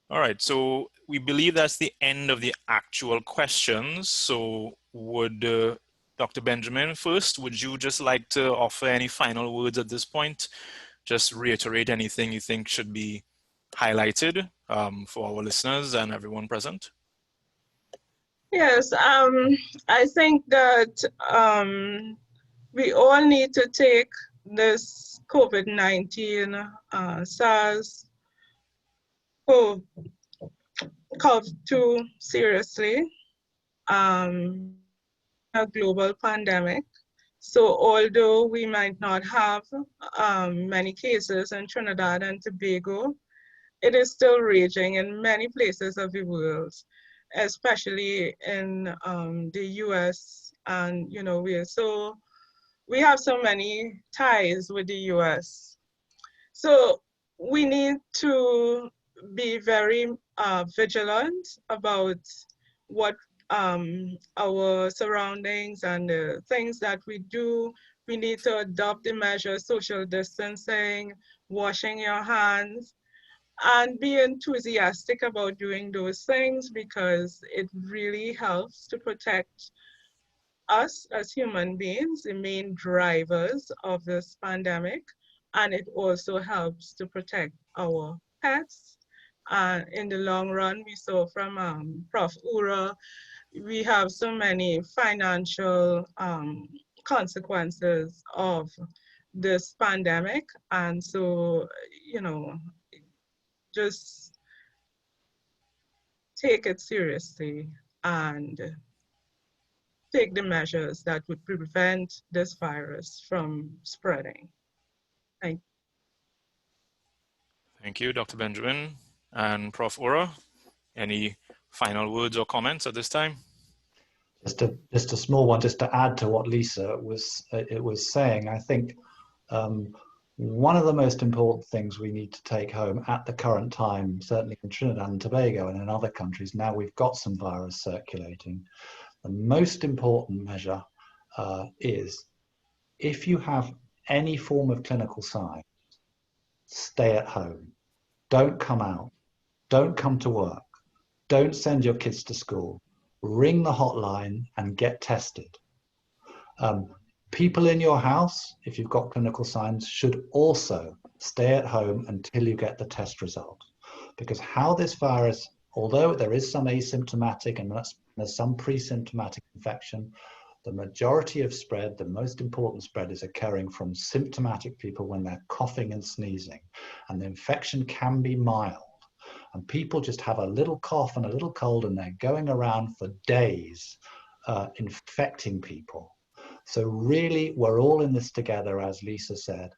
All right, so we believe that's the end of the actual questions. So would Dr. Benjamin first, would you just like to offer any final words at this point? Just reiterate anything you think should be highlighted for our listeners and everyone present. Yes, I think that we all need to take this COVID-19 SARS-CoV-2 seriously, a global pandemic. So although we might not have many cases in Trinidad and Tobago, it is still raging in many places of the world, especially in the US. And you know, we have so many ties with the US. So we need to be very vigilant about what our surroundings and the things that we do. We need to adopt the measures, social distancing, washing your hands, and be enthusiastic about doing those things, because it really helps to protect us as human beings, the main drivers of this pandemic, and it also helps to protect our pets. In the long run, we saw from Prof. Ura, we have so many financial consequences of this pandemic. And so, you know, just take it seriously and take the measures that would prevent this virus from spreading. Thank you, Dr. Benjamin. And Prof. Ora, any final words or comments at this time? Just a small one, just to add to what Lisa was saying. I think one of the most important things we need to take home at the current time, certainly in Trinidad and Tobago and in other countries, now we've got some virus circulating, the most important measure is if you have any form of clinical sign, stay at home. Don't come out. Don't come to work. Don't send your kids to school. Ring the hotline and get tested. People in your house, if you've got clinical signs, should also stay at home until you get the test result. Because how this virus, although there is some asymptomatic and there's some pre-symptomatic infection, the majority of spread, the most important spread, is occurring from symptomatic people when they're coughing and sneezing. And the infection can be mild. And people just have a little cough and a little cold and they're going around for days infecting people. So really, we're all in this together, as Lisa said.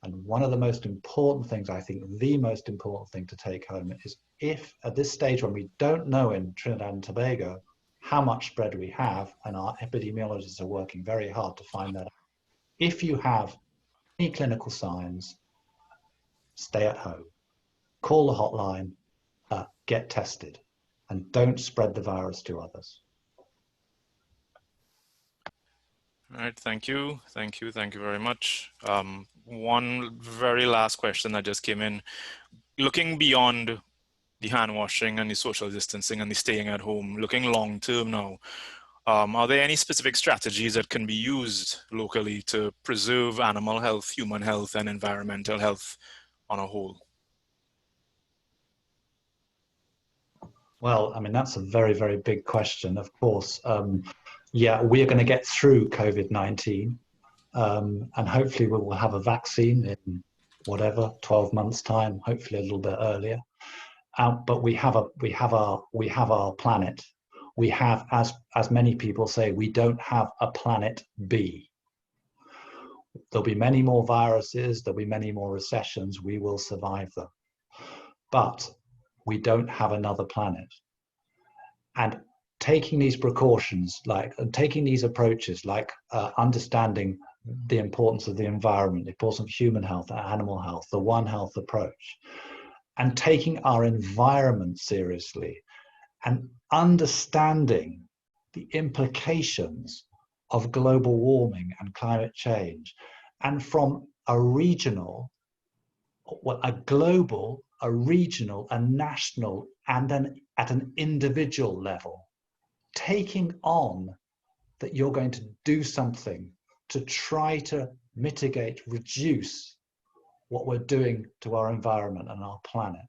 And one of the most important things, I think the most important thing to take home is if at this stage when we don't know in Trinidad and Tobago how much spread we have, and our epidemiologists are working very hard to find that out. If you have any clinical signs, stay at home, call the hotline, get tested, and don't spread the virus to others. All right, thank you very much. One very last question that just came in. Looking beyond the hand washing and the social distancing and the staying at home, looking long term now, are there any specific strategies that can be used locally to preserve animal health, human health, and environmental health on a whole? Well, I mean, that's a very, very big question, of course. Yeah, we are going to get through COVID-19 and hopefully we will have a vaccine in whatever, 12 months time, hopefully a little bit earlier. But we have our planet. We have, as many people say, we don't have a planet B. There'll be many more viruses, there'll be many more recessions, we will survive them. But we don't have another planet. And taking these precautions, taking these approaches, like understanding the importance of the environment, the importance of human health, animal health, the One Health approach, and taking our environment seriously and understanding the implications of global warming and climate change, and from a regional, a global, a regional, a national, and then at an individual level, taking on that you're going to do something to try to mitigate, reduce what we're doing to our environment and our planet.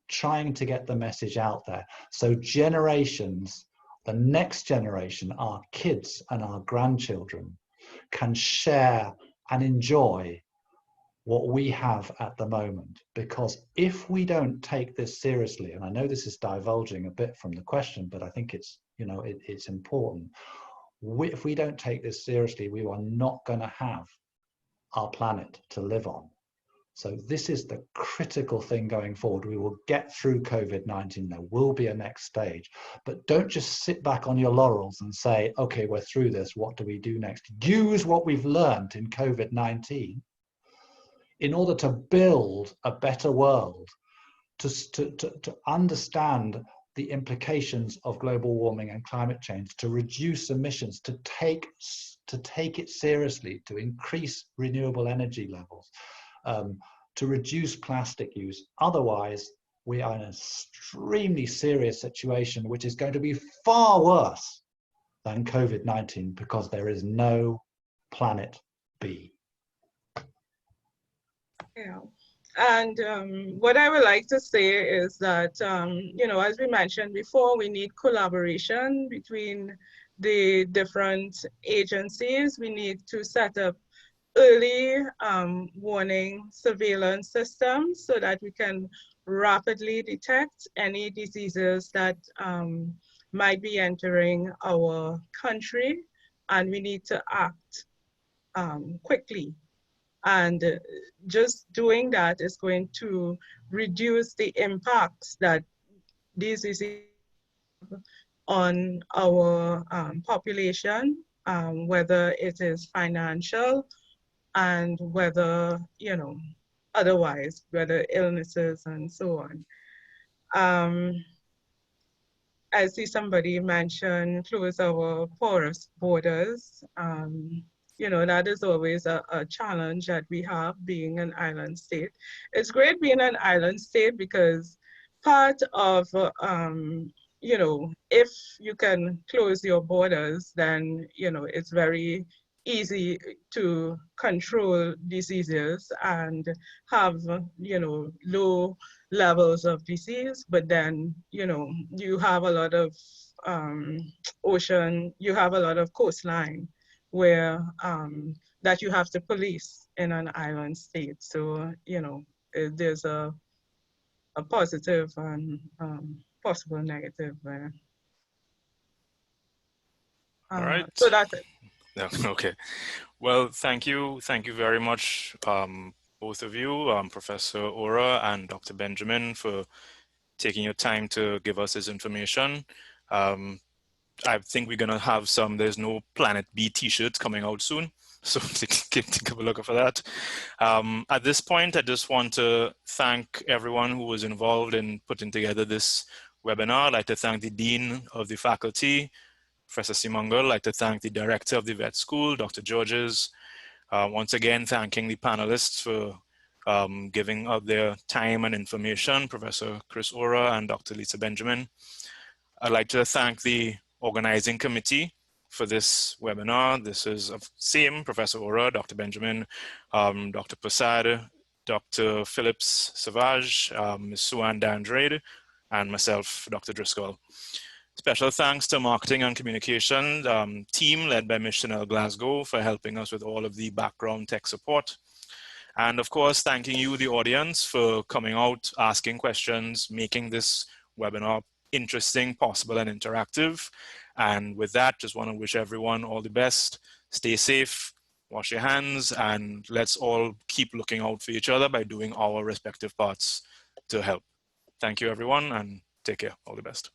Trying to get the message out there so generations, the next generation, our kids and our grandchildren, can share and enjoy what we have at the moment. Because if we don't take this seriously, and I know this is divulging a bit from the question, but I think it's, you know, it's important. If we don't take this seriously, we are not going to have our planet to live on. So this is the critical thing going forward. We will get through COVID-19. There will be a next stage, but don't just sit back on your laurels and say, okay, we're through this. What do we do next? Use what we've learned in COVID-19 in order to build a better world, to understand the implications of global warming and climate change, to reduce emissions, to take it seriously, to increase renewable energy levels, to reduce plastic use. Otherwise, we are in an extremely serious situation, which is going to be far worse than COVID-19 because there is no planet B. Yeah. And what I would like to say is that, you know, as we mentioned before, we need collaboration between the different agencies. We need to set up early warning surveillance systems so that we can rapidly detect any diseases that might be entering our country, and we need to act quickly. And just doing that is going to reduce the impacts that these diseases have on our population, whether it is financial and whether, you know, otherwise, whether illnesses and so on. I see somebody mention close our porous borders. You know, that is always a challenge that we have being an island state. It's great being an island state because part of, you know, if you can close your borders, then, you know, it's very easy to control diseases and have, you know, low levels of disease, but then, you know, you have a lot of ocean, you have a lot of coastline where that you have to police in an island state. So, you know, there's a positive and possible negative there. All right. So that's it. Yeah, okay. Well, thank you. Thank you very much, both of you, Professor Ora and Dr. Benjamin, for taking your time to give us this information. I think we're going to have some, there's no Planet B t-shirts coming out soon, so think of a look for that. At this point, I just want to thank everyone who was involved in putting together this webinar. I'd like to thank the Dean of the Faculty, Professor Simangal. I'd like to thank the Director of the Vet School, Dr. Georges. Once again, thanking the panelists for giving up their time and information, Professor Chris Ora and Dr. Lisa Benjamin. I'd like to thank the organizing committee for this webinar. This is same Professor Ora, Dr. Benjamin, Dr. Prasad, Dr. Phillips Savage, Ms. Suan Dandrade, and myself, Dr. Driscoll. Special thanks to marketing and communication team led by Ms. Chanel Glasgow for helping us with all of the background tech support. And of course, thanking you, the audience, for coming out, asking questions, making this webinar interesting, possible, and interactive. And with that, just want to wish everyone all the best. Stay safe, wash your hands, and let's all keep looking out for each other by doing our respective parts to help. Thank you, everyone, and take care. All the best.